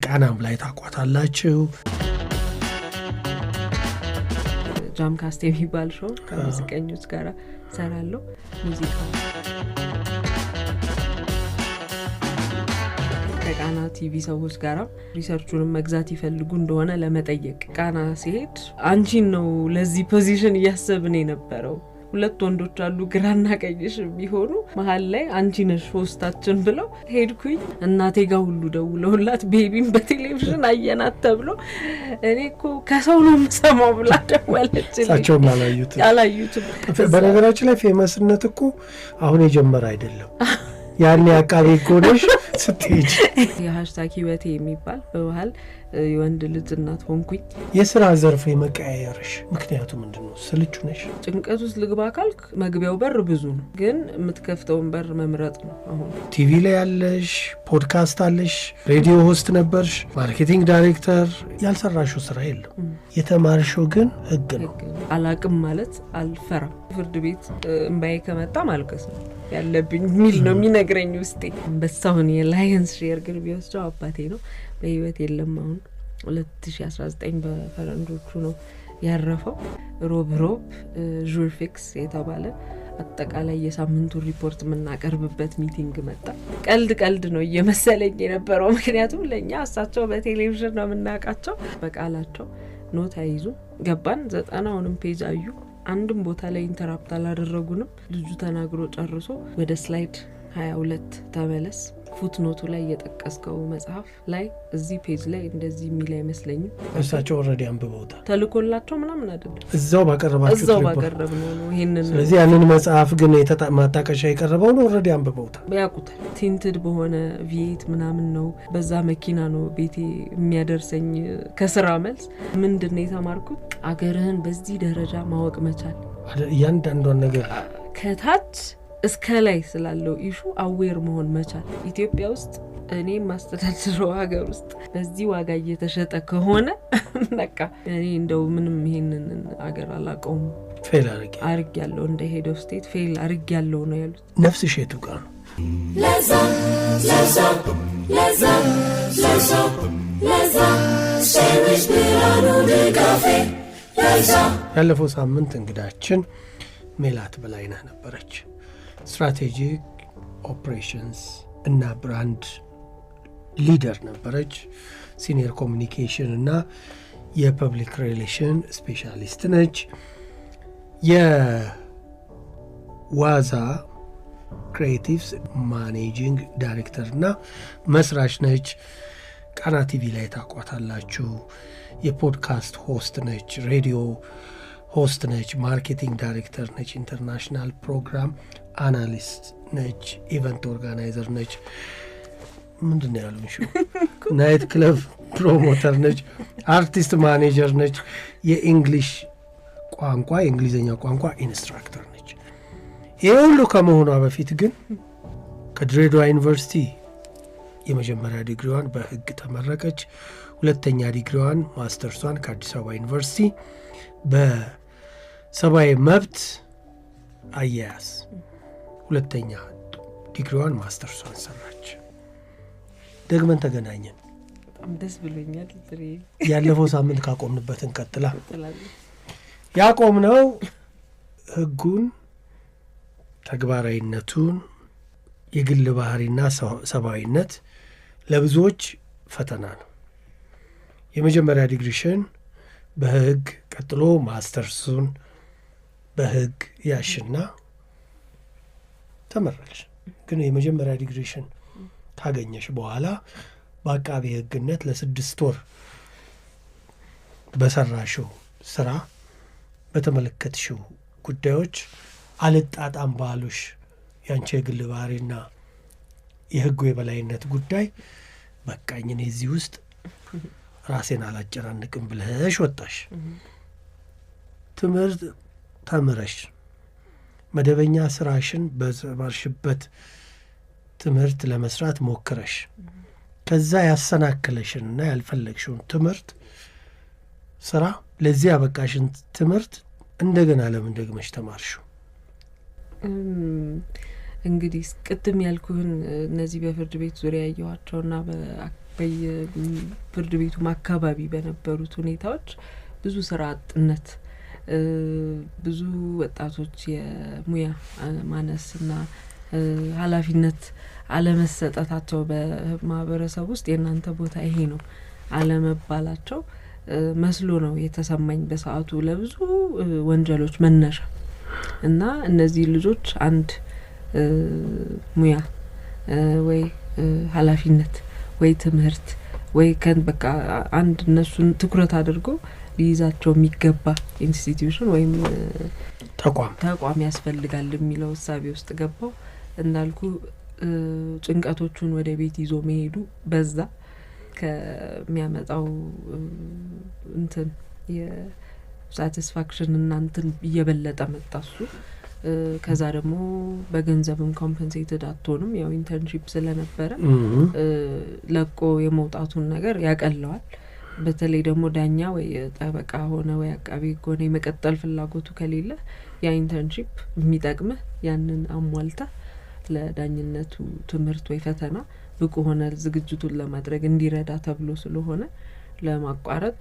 ቃናም ላይ ታቋታላችሁ። ጃምካስት የሚባል ሾው ከሙዚቀኞች ጋር ሰራለሁ። ሙዚቃ ከቃና ቲቪ ሰዎች ጋር ሪሰርቹንም መግዛት ይፈልጉ እንደሆነ ለመጠየቅ ቃና ሲሄድ አንቺን ነው ለዚህ ፖዚሽን እያሰብን የነበረው። ሁለት ወንዶች አሉ ግራና ቀኝሽ ቢሆኑ መሃል ላይ አንቺ ነሽ ሆስታችን ብለው ሄድኩኝ። እናቴ ጋር ሁሉ ደውለውላት ቤቢን በቴሌቪዥን አየናት ተብሎ እኔ እኮ ከሰው ነው የምሰማው ብላ ደወለችልኝ። እሳቸውም አላዩትም። በነገራችን ላይ ፌመስነት እኮ አሁን የጀመረ አይደለም። ያኔ አቃቤ ጎነሽ ስትሄጂ የሃሽታግ ህይወቴ የሚባል በባህል የወንድ ልጅ እናት ሆንኩኝ። የስራ ዘርፍ የመቀያየርሽ ምክንያቱ ምንድነው? ስልቹ ነሽ? ጭንቀት ውስጥ ልግባ ካልክ መግቢያው በር ብዙ ነው፣ ግን የምትከፍተውን በር መምረጥ ነው። አሁን ቲቪ ላይ ያለሽ፣ ፖድካስት አለሽ፣ ሬዲዮ ሆስት ነበርሽ፣ ማርኬቲንግ ዳይሬክተር፣ ያልሰራሽው ስራ የለም። የተማርሽው ግን ህግ ነው። አላቅም ማለት አልፈራም። ፍርድ ቤት እንባዬ ከመጣ ማልቀስ ነው ያለብኝ ሚል ነው የሚነግረኝ ውስጤ። በሳውን የላየንስ ሼር ግን ቢወስደው አባቴ ነው፣ በህይወት የለም። አሁን 2019 በፈረንጆቹ ነው ያረፈው። ሮብ ዡር ፊክስ የተባለ አጠቃላይ የሳምንቱ ሪፖርት የምናቀርብበት ሚቲንግ መጣ። ቀልድ ነው እየመሰለኝ የነበረው፣ ምክንያቱም ለእኛ እሳቸው በቴሌቪዥን ነው የምናውቃቸው። በቃላቸው ኖት አይዙ ገባን። 90ውንም ፔጅ አዩ። አንድም ቦታ ላይ ኢንተራፕት አላደረጉንም። ልጁ ተናግሮ ጨርሶ ወደ ስላይድ 22 ተመለስ። ፉትኖቱ ላይ የጠቀስከው መጽሐፍ ላይ እዚህ ፔጅ ላይ እንደዚህ የሚል አይመስለኝም። እሳቸው ኦልሬዲ አንብበውታል። ተልኮላቸው ምናምን አይደለም፣ እዛው ባቀረባችሁት ባቀረብነው ነው ይሄንን። ስለዚህ ያንን መጽሐፍ ግን ማጣቀሻ የቀረበው ነው ኦልሬዲ አንብበውታል፣ ያውቁታል። ቲንትድ በሆነ ቪኤት ምናምን ነው፣ በዛ መኪና ነው ቤቴ የሚያደርሰኝ ከስራ መልስ። ምንድነው የተማርኩት? አገርህን በዚህ ደረጃ ማወቅ መቻል፣ እያንዳንዷን ነገር ከታች እስከ ላይ ስላለው ኢሹ አዌር መሆን መቻል። ኢትዮጵያ ውስጥ እኔ ማስተዳድረው ሀገር ውስጥ በዚህ ዋጋ እየተሸጠ ከሆነ በቃ እኔ እንደው ምንም ይሄንን ሀገር አላውቀውም። ፌል አርግ ያለው እንደ ሄድ ኦፍ ስቴት ፌል አርግ ያለው ነው ያሉት። ነፍስሽ የቱ ጋር ነው? ያለፈው ሳምንት እንግዳችን ሜላት በላይነህ ነበረች። ስትራቴጂክ ኦፕሬሽንስ እና ብራንድ ሊደር ነበረች። ሲኒየር ኮሚኒኬሽን እና የፐብሊክ ሪሌሽን ስፔሻሊስት ነች። የዋዛ ክሪኤቲቭስ ማኔጂንግ ዳይሬክተር እና መስራች ነች። ቃና ቲቪ ላይ ታቋታላችሁ። የፖድካስት ሆስት ነች። ሬዲዮ ሆስት ነች። ማርኬቲንግ ዳይሬክተር ነች። ኢንተርናሽናል ፕሮግራም አናሊስት ነች። ኢቨንት ኦርጋናይዘር ነች። ምንድን ነው ያሉን? ናይት ክለብ ፕሮሞተር ነች። አርቲስት ማኔጀር ነች። የእንግሊሽ ቋንቋ የእንግሊዝኛ ቋንቋ ኢንስትራክተር ነች። ይሄ ሁሉ ከመሆኗ በፊት ግን ከድሬዳዋ ዩኒቨርሲቲ የመጀመሪያ ዲግሪዋን በህግ ተመረቀች። ሁለተኛ ዲግሪዋን ማስተርሷን ከአዲስ አበባ ዩኒቨርሲቲ በሰብአዊ መብት አያያዝ ሁለተኛ ዲግሪዋን ማስተርሷን ሰራች። ደግመን ተገናኘን። በጣም ደስ ብሎኛል። ያለፈው ሳምንት ካቆምንበት እንቀጥላ። ያቆምነው ህጉን፣ ተግባራዊነቱን፣ የግል ባህሪና ሰብአዊነት ለብዙዎች ፈተና ነው። የመጀመሪያ ዲግሪሽን በህግ ቀጥሎ ማስተርሱን በህግ ያሽና ተመረቅሽ። ግን የመጀመሪያ ዲግሪሽን ካገኘሽ በኋላ በአቃቤ ህግነት ለ6 ወር በሰራሽው ስራ በተመለከትሽው ጉዳዮች አልጣጣም ባሉሽ ያንቺ የግል ባህሪና የህጉ የበላይነት ጉዳይ በቃኝ እኔ እዚህ ውስጥ ራሴን አላጨናንቅም ብለሽ ወጣሽ። ትምህርት ተምረሽ መደበኛ ስራሽን በተማርሽበት ትምህርት ለመስራት ሞክረሽ ከዛ ያሰናክለሽንና ያልፈለግሽውን ትምህርት ስራ ለዚህ ያበቃሽን ትምህርት እንደገና ለምን ደግመሽ ተማርሽው? እንግዲህ ቅድም ያልኩህን እነዚህ በፍርድ ቤት ዙሪያ ያየኋቸውና በየፍርድ ቤቱ አካባቢ በነበሩት ሁኔታዎች ብዙ ስራ አጥነት፣ ብዙ ወጣቶች የሙያ ማነስና ኃላፊነት አለመሰጠታቸው በማህበረሰብ ውስጥ የእናንተ ቦታ ይሄ ነው አለመባላቸው መስሎ ነው የተሰማኝ በሰዓቱ ለብዙ ወንጀሎች መነሻ እና እነዚህ ልጆች አንድ ሙያ ወይ ኃላፊነት ወይ ትምህርት ወይ በቃ አንድ እነሱን ትኩረት አድርጎ ሊይዛቸው የሚገባ ኢንስቲትዩሽን ወይም ተቋም ያስፈልጋል የሚለው እሳቤ ውስጥ ገባው። እንዳልኩ ጭንቀቶቹን ወደ ቤት ይዞ መሄዱ በዛ ከሚያመጣው እንትን የሳቲስፋክሽን እናንተን እየበለጠ መጣሱ። ከዛ ደግሞ በገንዘብም ኮምፐንሴትድ አትሆንም፣ ያው ኢንተርንሺፕ ስለነበረ ለቆ የመውጣቱን ነገር ያቀለዋል። በተለይ ደግሞ ዳኛ ወይ ጠበቃ ሆነ ወይ አቃቢ ሆነ የመቀጠል ፍላጎቱ ከሌለ ያ ኢንተርንሺፕ የሚጠቅምህ ያንን አሟልታ ለዳኝነቱ ትምህርት ወይ ፈተና ብቁ ሆነ ዝግጅቱን ለማድረግ እንዲረዳ ተብሎ ስለሆነ ለማቋረጥ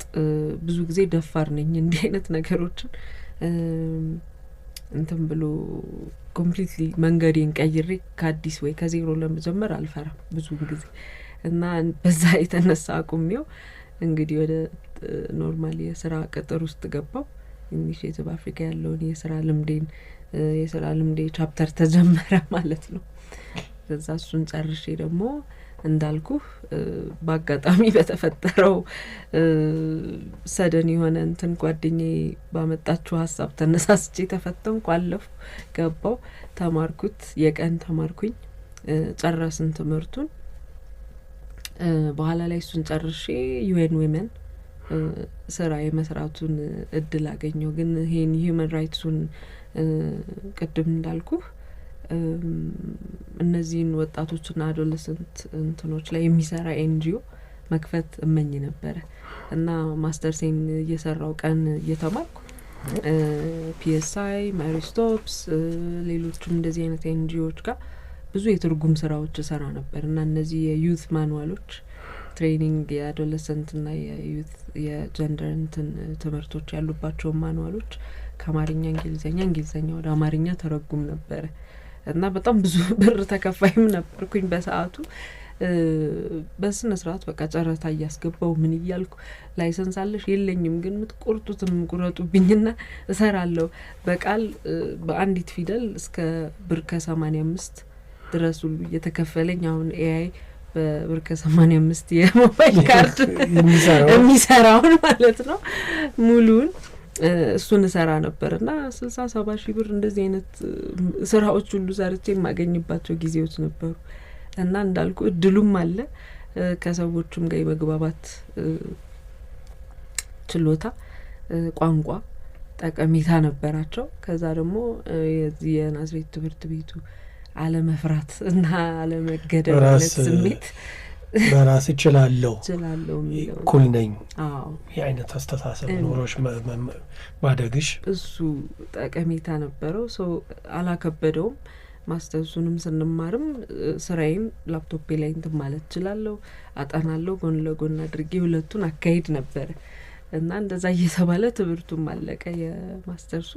ብዙ ጊዜ ደፋር ነኝ እንዲህ አይነት ነገሮችን እንትን ብሎ ኮምፕሊትሊ መንገዴን ቀይሬ ከአዲስ ወይ ከዜሮ ለመጀመር አልፈራም ብዙ ጊዜ እና በዛ የተነሳ አቁሜው እንግዲህ ወደ ኖርማል የስራ ቅጥር ውስጥ ገባው። ኢኒሼቲቭ አፍሪካ ያለውን የስራ ልምዴ ቻፕተር ተጀመረ ማለት ነው። ከዛ እሱን ጨርሼ ደግሞ እንዳልኩ በአጋጣሚ በተፈጠረው ሰደን የሆነ እንትን ጓደኛዬ ባመጣችሁ ሀሳብ ተነሳስቼ ተፈተንኩ፣ አለፍኩ፣ ገባው፣ ተማርኩት። የቀን ተማርኩኝ፣ ጨረስን ትምህርቱን። በኋላ ላይ እሱን ጨርሼ ዩኤን ዊመን ስራ የመስራቱን እድል አገኘው። ግን ይሄን ሂውመን ራይትሱን ቅድም እንዳልኩ እነዚህን ወጣቶችና አዶለሰንት እንትኖች ላይ የሚሰራ ኤንጂኦ መክፈት እመኝ ነበረ እና ማስተርሴን እየሰራው ቀን እየተማርኩ ፒኤስአይ፣ ማሪስቶፕስ፣ ሌሎችም እንደዚህ አይነት ኤንጂኦዎች ጋር ብዙ የትርጉም ስራዎች እሰራ ነበር እና እነዚህ የዩት ማኑዋሎች ትሬኒንግ የአዶለሰንትና የዩት የጀንደር እንትን ትምህርቶች ያሉባቸው ማኑዋሎች ከአማርኛ እንግሊዘኛ ወደ አማርኛ ተረጉም ነበረ እና በጣም ብዙ ብር ተከፋይም ነበርኩኝ በሰዓቱ። በስነ ስርዓት በቃ ጨረታ እያስገባው ምን እያልኩ ላይሰንስ አለሽ የለኝም ግን ምትቆርጡትም ቁረጡብኝና እሰራለሁ። በቃል በአንዲት ፊደል እስከ ብር ከ85 ድረስ ሁሉ እየተከፈለኝ አሁን ኤአይ በብር ከ85 የሞባይል ካርድ የሚሰራውን ማለት ነው ሙሉን እሱን እሰራ ነበርና 60-70 ሺህ ብር እንደዚህ አይነት ስራዎች ሁሉ ሰርቼ የማገኝባቸው ጊዜዎች ነበሩ እና እንዳልኩ እድሉም አለ ከሰዎችም ጋር የመግባባት ችሎታ፣ ቋንቋ ጠቀሜታ ነበራቸው። ከዛ ደግሞ የዚህ የናዝሬት ትምህርት ቤቱ አለመፍራት እና አለመገደብ ስሜት በራስ እችላለሁ እኩል ነኝ አዎ የአይነት አስተሳሰብ ኖሮሽ ማደግሽ እሱ ጠቀሜታ ነበረው። ሰው አላከበደውም። ማስተርሱንም ስንማርም ስራዬን ላፕቶፔ ላይ እንትን ማለት እችላለሁ፣ አጠናለሁ፣ ጎን ለጎን አድርጌ ሁለቱን አካሄድ ነበር እና እንደዛ እየተባለ ትምህርቱም አለቀ የማስተርሱ።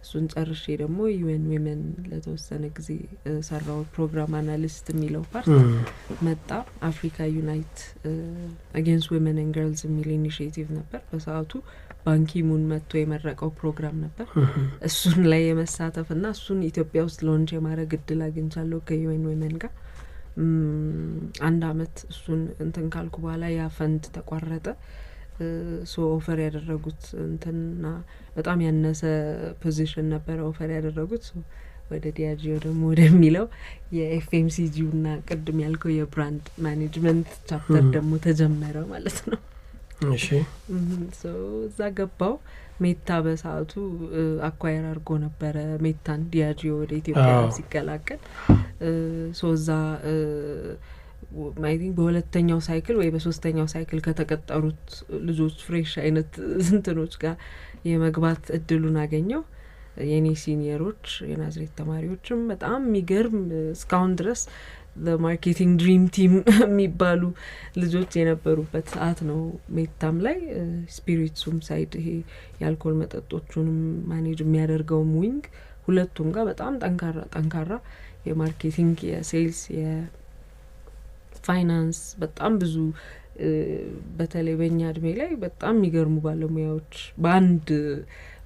እሱን ጨርሼ ደግሞ ዩኤን ዊመን ለተወሰነ ጊዜ ሰራው ፕሮግራም አናሊስት የሚለው ፓርት መጣ። አፍሪካ ዩናይት አጌንስት ዊመን ኤንድ ገርልስ የሚል ኢኒሺዬቲቭ ነበር በሰዓቱ። ባንኪሙን መጥቶ የመረቀው ፕሮግራም ነበር። እሱን ላይ የመሳተፍና እሱን ኢትዮጵያ ውስጥ ሎንች የማድረግ እድል አግኝቻለሁ ከዩኤን ዊመን ጋር። 1 አመት እሱን እንትን ካልኩ በኋላ ያ ፈንድ ተቋረጠ። ሶ ኦፈር ያደረጉት እንትና በጣም ያነሰ ፖዚሽን ነበር ኦፈር ያደረጉት። ሶ ወደ ዲያጂዮ ደግሞ ወደሚለው የኤፍኤምሲጂውና ቅድም ያልከው የብራንድ ማኔጅመንት ቻፕተር ደግሞ ተጀመረ ማለት ነው። እሺ ሶ እዛ ገባው። ሜታ በሰዓቱ አኳየር አድርጎ ነበረ ሜታን ዲያጂዮ ወደ ኢትዮጵያ ሲቀላቀል። ሶ እዛ ማይቲንግ በሁለተኛው ሳይክል ወይ በሶስተኛው ሳይክል ከተቀጠሩት ልጆች ፍሬሽ አይነት እንትኖች ጋር የመግባት እድሉን አገኘው። የኔ ሲኒየሮች የናዝሬት ተማሪዎችም በጣም የሚገርም እስካሁን ድረስ ማርኬቲንግ ድሪም ቲም የሚባሉ ልጆች የነበሩበት ሰዓት ነው። ሜታም ላይ ስፒሪትሱም ሳይድ ይሄ የአልኮል መጠጦቹንም ማኔጅ የሚያደርገውም ዊንግ ሁለቱም ጋር በጣም ጠንካራ የማርኬቲንግ የሴልስ የፋይናንስ በጣም ብዙ በተለይ በእኛ እድሜ ላይ በጣም የሚገርሙ ባለሙያዎች በአንድ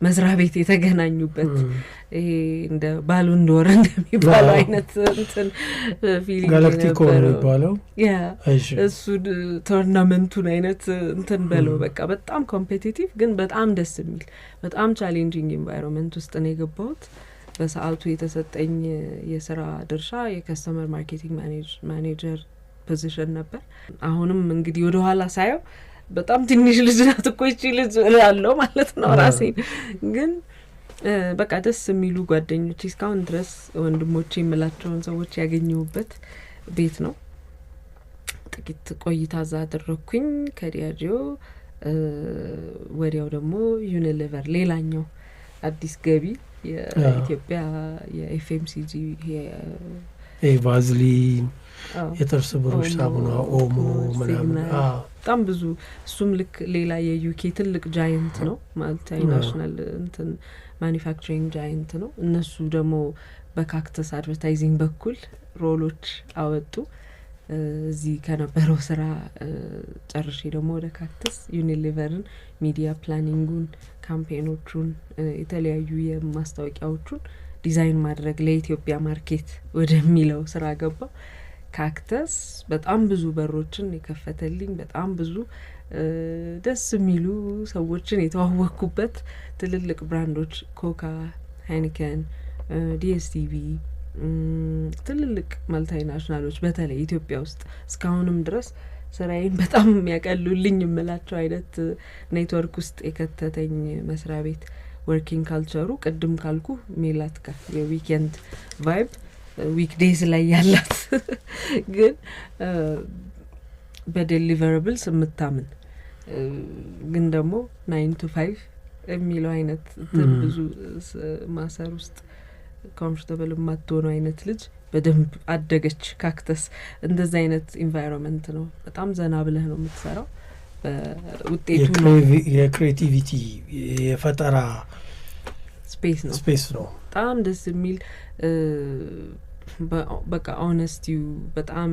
መስሪያ ቤት የተገናኙበት ይሄ እንደ ባሉን ዶር እንደሚባለው አይነት እንትን ፊሊንግ ጋላክቲኮ የሚባለው እሱ ቶርናመንቱን አይነት እንትን በለው በቃ በጣም ኮምፒቲቲቭ ግን በጣም ደስ የሚል በጣም ቻሌንጂንግ ኢንቫይሮንመንት ውስጥ ነው የገባሁት። በሰዓቱ የተሰጠኝ የስራ ድርሻ የከስተመር ማርኬቲንግ ማኔጀር ፖዚሽን ነበር። አሁንም እንግዲህ ወደ ኋላ ሳየው በጣም ትንሽ ልጅ ናት እኮ እቺ ልጅ ያለው ማለት ነው ራሴን። ግን በቃ ደስ የሚሉ ጓደኞች እስካሁን ድረስ ወንድሞቼ የምላቸውን ሰዎች ያገኘሁበት ቤት ነው። ጥቂት ቆይታ እዛ አደረኩኝ ከዲያጂዮ። ወዲያው ደግሞ ዩኒሊቨር ሌላኛው አዲስ ገቢ የኢትዮጵያ የኤፍኤምሲጂ ቫዝሊን የጥርስ ብሩሽ ሳሙና ኦሞ ምናምን በጣም ብዙ እሱም ልክ ሌላ የዩኬ ትልቅ ጃይንት ነው ማልቲናሽናል እንትን ማኒፋክቸሪንግ ጃይንት ነው። እነሱ ደግሞ በካክተስ አድቨርታይዚንግ በኩል ሮሎች አወጡ። እዚህ ከነበረው ስራ ጨርሼ ደግሞ ወደ ካክተስ ዩኒሊቨርን ሚዲያ ፕላኒንጉን ካምፔኖቹን የተለያዩ የማስታወቂያዎቹን ዲዛይን ማድረግ ለኢትዮጵያ ማርኬት ወደሚለው ስራ ገባ። ካክተስ በጣም ብዙ በሮችን የከፈተልኝ በጣም ብዙ ደስ የሚሉ ሰዎችን የተዋወቅኩበት ትልልቅ ብራንዶች ኮካ፣ ሃይኒከን፣ ዲኤስቲቪ ትልልቅ ማልቲናሽናሎች በተለይ ኢትዮጵያ ውስጥ እስካሁንም ድረስ ስራዬን በጣም የሚያቀሉልኝ የምላቸው አይነት ኔትወርክ ውስጥ የከተተኝ መስሪያ ቤት ወርኪንግ ካልቸሩ ቅድም ካልኩ ሜላት ጋር የዊኬንድ ቫይብ ዊክዴይስ ላይ ያላት ግን በዴሊቨራብልስ የምታምን ግን ደግሞ 9 to 5 የሚለው አይነት ብዙ ማሰር ውስጥ ኮምፎርታብል የማትሆነው አይነት ልጅ በደንብ አደገች ካክተስ። እንደዛ አይነት ኢንቫይሮንመንት ነው። በጣም ዘና ብለህ ነው የምትሰራው። በውጤቱ የክሬቲቪቲ የፈጠራ ስፔስ ነው። በጣም ደስ የሚል በቃ ኦነስቲው በጣም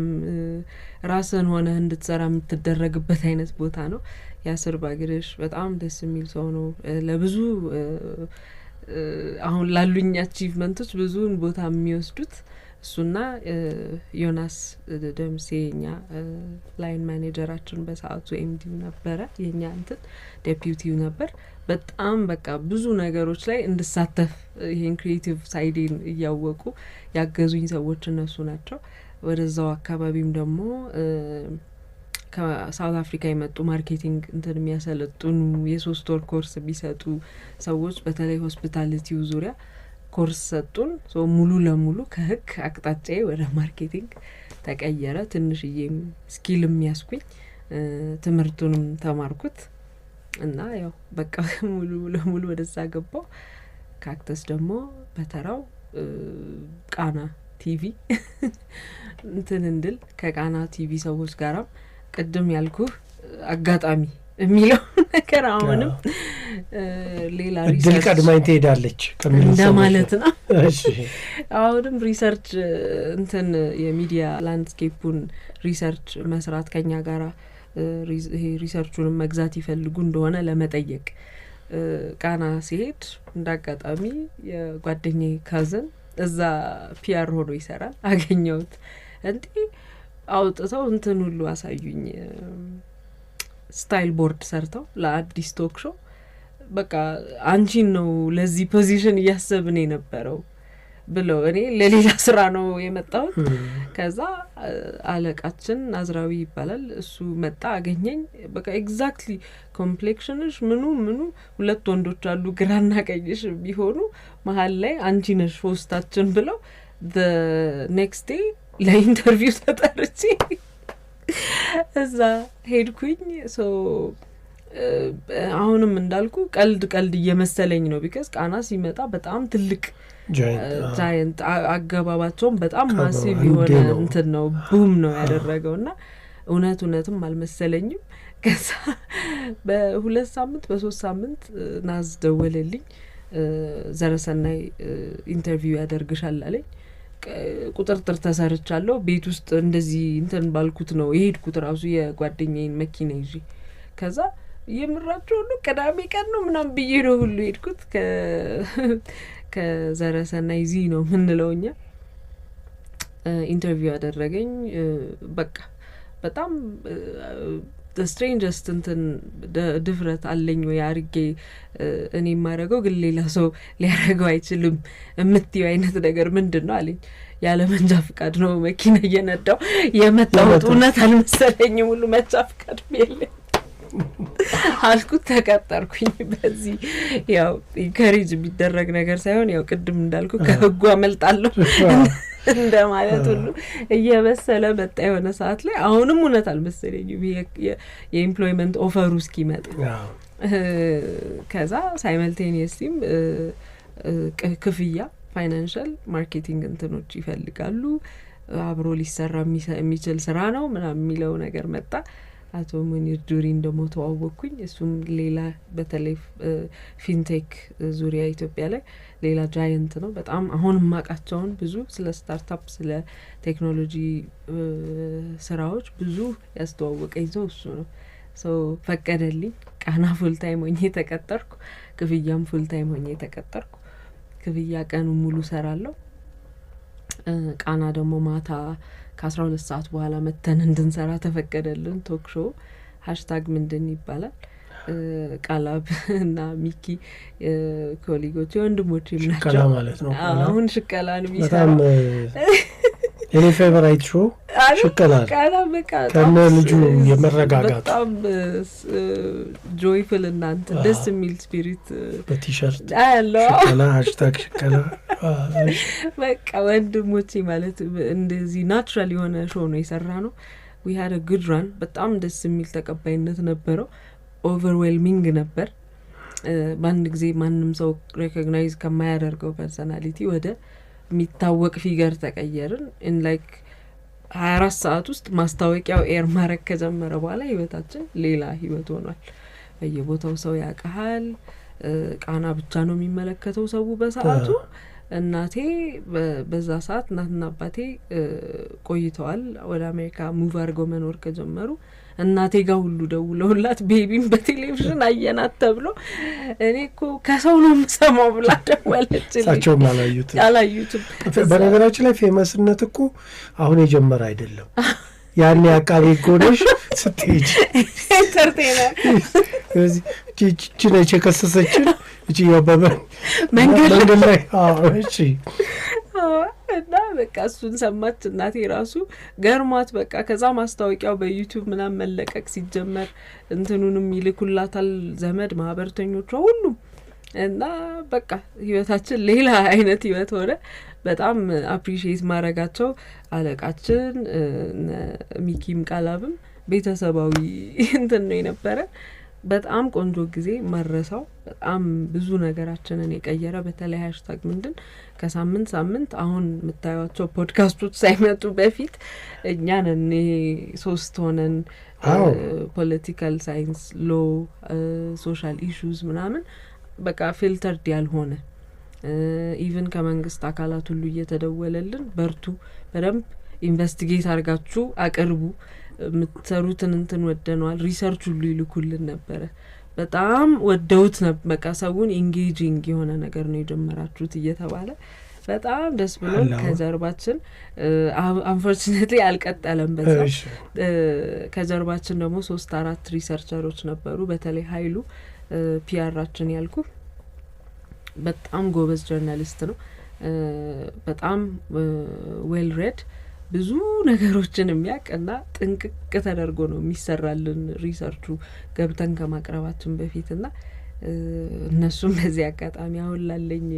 ራስን ሆነ እንድትሰራ የምትደረግበት አይነት ቦታ ነው። ያስር ባግርሽ በጣም ደስ የሚል ሰው ነው። ለብዙ አሁን ላሉኝ አቺቭመንቶች ብዙን ቦታ የሚወስዱት እሱና ዮናስ ደምሴኛ ላይን ማኔጀራችን በሰዓቱ ኤምዲው ነበረ። የኛ እንትን ዴፒዩቲው ነበር። በጣም በቃ ብዙ ነገሮች ላይ እንድሳተፍ ይሄን ክሪኤቲቭ ሳይዲን እያወቁ ያገዙኝ ሰዎች እነሱ ናቸው። ወደዛው አካባቢም ደግሞ ከሳውት አፍሪካ የመጡ ማርኬቲንግ እንትን የሚያሰለጥኑ የ3 ወር ኮርስ ቢሰጡ ሰዎች በተለይ ሆስፒታሊቲው ዙሪያ ኮርስ ሰጡን። ሙሉ ለሙሉ ከህግ አቅጣጫዬ ወደ ማርኬቲንግ ተቀየረ። ትንሽዬም ስኪልም ያስኩኝ ትምህርቱንም ተማርኩት እና ያው በቃ ሙሉ ለሙሉ ወደዛ ገባው። ካክተስ ደግሞ በተራው ቃና ቲቪ እንትን እንድል ከቃና ቲቪ ሰዎች ጋራም ቅድም ያልኩህ አጋጣሚ የሚለው ነገር አሁንም ሌላ ሪሰርች ቀድማኝ ትሄዳለች እንደማለት ነው። እሺ አሁንም ሪሰርች እንትን የሚዲያ ላንድስኬፑን ሪሰርች መስራት ከኛ ጋራ ይሄ ሪሰርቹን መግዛት ይፈልጉ እንደሆነ ለመጠየቅ ቃና ሲሄድ እንዳጋጣሚ የጓደኛዬ ካዝን እዛ ፒአር ሆኖ ይሰራል አገኘሁት። እንዴ አውጥተው እንትን ሁሉ አሳዩኝ ስታይል ቦርድ ሰርተው ለአዲስ ቶክ ሾው በቃ አንቺን ነው ለዚህ ፖዚሽን እያሰብን የነበረው ብለው እኔ ለሌላ ስራ ነው የመጣሁት። ከዛ አለቃችን ናዝራዊ ይባላል እሱ መጣ አገኘኝ። በቃ ኤግዛክትሊ ኮምፕሌክሽንሽ ምኑ ሁለት ወንዶች አሉ ግራና ቀይሽ ቢሆኑ መሀል ላይ አንቺ ነሽ ሆስታችን ብለው the next day ለኢንተርቪው ተጠርቼ እዛ ሄድኩኝ። አሁንም እንዳልኩ ቀልድ እየመሰለኝ ነው ቢካዝ ቃና ሲመጣ በጣም ትልቅ ጃይንት አገባባቸውም በጣም ማሲቭ የሆነ እንትን ነው ቡም ነው ያደረገውና እውነትም አልመሰለኝም። ከዛ በ2 ሳምንት በ3 ሳምንት ናዝ ደወለልኝ ዘረሰናይ ኢንተርቪው ያደርግሻል አለኝ። ቁጥጥር ተሰርቻለሁ ቤት ውስጥ እንደዚህ እንትን ባልኩት ነው የሄድኩት ራሱ የጓደኛዬን መኪና ይዤ ከዛ የምራቸው ሁሉ ቅዳሜ ቀን ነው ምናምን ብዬ ነው ሁሉ ሄድኩት ከዘረሰናይ ዚ ነው ምንለውኛ ኢንተርቪው ያደረገኝ በቃ በጣም ስትሬንጀስት እንትን ድፍረት አለኝ ወይ አርጌ እኔ ማረገው ግን ሌላ ሰው ሊያረገው አይችልም እምትዩ አይነት ነገር ምንድነው አለኝ። ያለ መንጃ ፍቃድ ነው መኪና እየነዳው የመጣሁት እውነት አልመሰለኝም ሁሉ መንጃ ፍቃድ የለኝ አልኩት። ተቀጠርኩኝ። በዚህ ያው ኢንከሬጅ ቢደረግ ነገር ሳይሆን ያው ቅድም እንዳልኩ ከህጉ አመልጣለሁ እንደማለት ሁሉ እየበሰለ መጣ የሆነ ሰዓት ላይ አሁንም እውነት አልመሰለኝም የኤምፕሎይመንት ኦፈሩ እስኪመጣ። ከዛ ሳይመልቴኒየስሊም ክፍያ ፋይናንሻል ማርኬቲንግ እንትኖች ይፈልጋሉ አብሮ ሊሰራ የሚችል ስራ ነው ምናምን የሚለው ነገር መጣ። አቶ ሙኒር ዱሪን ደግሞ ተዋወቅኩኝ። እሱም ሌላ በተለይ ፊንቴክ ዙሪያ ኢትዮጵያ ላይ ሌላ ጃይንት ነው በጣም አሁን ማቃቸውን ብዙ ስለ ስታርታፕ ስለ ቴክኖሎጂ ስራዎች ብዙ ያስተዋወቀኝ ሰው እሱ ነው። ፈቀደልኝ። ቃና ፉል ታይም ሆኜ ተቀጠርኩ። ክፍያም ፉል ታይም ሆኜ ተቀጠርኩ። ክፍያ ቀኑ ሙሉ ሰራለሁ። ቃና ደግሞ ማታ ከ12 ሰዓት በኋላ መተን እንድንሰራ ተፈቀደልን። ቶክ ሾው ሃሽታግ ምንድን ይባላል ቃላብ እና ሚኪ ኮሊጎች ወንድሞቼ ናቸው። ሽቀላ ማለት ነው። አሁን ሽቀላ ነው የሚሰራው። እኔ ፌቨራይት ሾው ሽቀላ በቃ ከነ ልጁ የመረጋጋት በጣም ጆይፉል እናንተ ደስ የሚል ስፒሪት በቲሸርት አለው። ሽቀላ ሃሽታግ ሽቀላ በቃ ወንድሞቼ ማለት እንደዚህ ናቹራል የሆነ ሾው ነው የሰራ ነው። we had a good run በጣም ደስ የሚል ተቀባይነት ነበረው። ኦቨርዌልሚንግ ነበር። በአንድ ጊዜ ማንም ሰው ሬኮግናይዝ ከማያደርገው ፐርሰናሊቲ ወደ የሚታወቅ ፊገር ተቀየርን። in like 24 ሰዓት ውስጥ ማስታወቂያው ኤር ማረክ ከጀመረ በኋላ ህይወታችን ሌላ ህይወት ሆኗል። በየቦታው ሰው ያቀሃል። ቃና ብቻ ነው የሚመለከተው ሰው በሰዓቱ። እናቴ በዛ ሰዓት እናትና አባቴ ቆይተዋል ወደ አሜሪካ ሙቭ አድርገው መኖር ከጀመሩ። እናቴ ጋር ሁሉ ደውለውላት ቤቢም በቴሌቪዥን አየናት ተብሎ እኔ እኮ ከሰው ነው የምሰማው ብላ ደወለችልኝ። ሳቸውም አላዩትም። በነገራችን ላይ ፌመስነት እኮ አሁን የጀመረ አይደለም። ያኔ አቃቤ ጎነሽ ስትሄጂ ኢንተርቴነር እዚህ እቺ ነች የከሰሰችን እቺ ያበበ መንገድ ላይ እሺ እና በቃ እሱን ሰማች እናቴ ራሱ ገርሟት በቃ ከዛ ማስታወቂያው በዩቲዩብ ምናምን መለቀቅ ሲጀመር እንትኑንም ይልኩላታል ዘመድ ማህበርተኞቿ ሁሉም እና በቃ ህይወታችን ሌላ አይነት ህይወት ሆነ። በጣም አፕሪሺየት ማረጋቸው አለቃችን ሚኪም ቃላብም ቤተሰባዊ እንትን ነው የነበረ። በጣም ቆንጆ ጊዜ መረሳው። በጣም ብዙ ነገራችንን የቀየረ በተለይ ሃሽታግ ምንድን ከሳምንት አሁን የምታዩቸው ፖድካስቶች ሳይመጡ በፊት እኛን እኔ 3 ሆነን ፖለቲካል ሳይንስ ሎ ሶሻል ኢሹስ ምናምን በቃ ፊልተርድ ያልሆነ ኢቭን ከመንግስት አካላት ሁሉ እየተደወለልን በርቱ በደንብ ኢንቨስቲጌት አርጋችሁ አቅርቡ ምትሰሩትን እንትን ወደነዋል ሪሰርች ሁሉ ይልኩልን ነበረ። በጣም ወደውት ነበር። በቃ ሰውን ኢንጌጂንግ የሆነ ነገር ነው የጀመራችሁት እየተባለ በጣም ደስ ብሎን ከጀርባችን አንፎርቹኔትሊ አልቀጠለም። በዛ ከጀርባችን ደግሞ 3-4 ሪሰርቸሮች ነበሩ። በተለይ ኃይሉ ፒአራችን ያልኩ በጣም ጎበዝ ጆርናሊስት ነው። በጣም ዌል ሬድ ብዙ ነገሮችን የሚያቀና ጥንቅቅ ተደርጎ ነው የሚሰራልን ሪሰርቹ ገብተን ከማቅረባችን በፊትና እነሱም በዚህ አጋጣሚ አሁን ላለኝ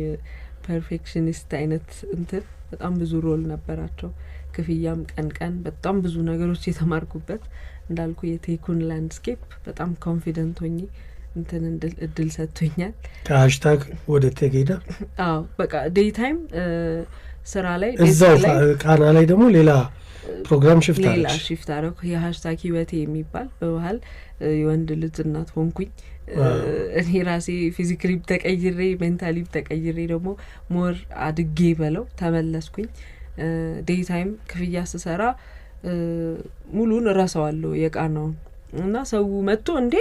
ፐርፌክሽኒስት አይነት እንትን በጣም ብዙ ሮል ነበራቸው። ክፍያም ቀን በጣም ብዙ ነገሮች የተማርኩበት እንዳልኩ የቴኩን ላንድስኬፕ በጣም ኮንፊደንት ሆኜ እንትን እድል ሰጥቶኛል። ከሃሽታግ ወደ ቴጌዳ በቃ ዴይ ታይም ስራ ላይ እዛው ቃና ላይ ደግሞ ሌላ ፕሮግራም ሽፍት አደረኩ። የሃሽታግ ህይወቴ የሚባል በባህል የወንድ ልጅ እናት ሆንኩኝ። እኔ ራሴ ፊዚካሊ ተቀይሬ ሜንታሊ ተቀይሬ ደግሞ ሞር አድጌ በለው ተመለስኩኝ። ዴይ ታይም ክፍያ ስሰራ ሙሉን እረሳዋለሁ የቃናውን እና ሰው መጥቶ እንዴ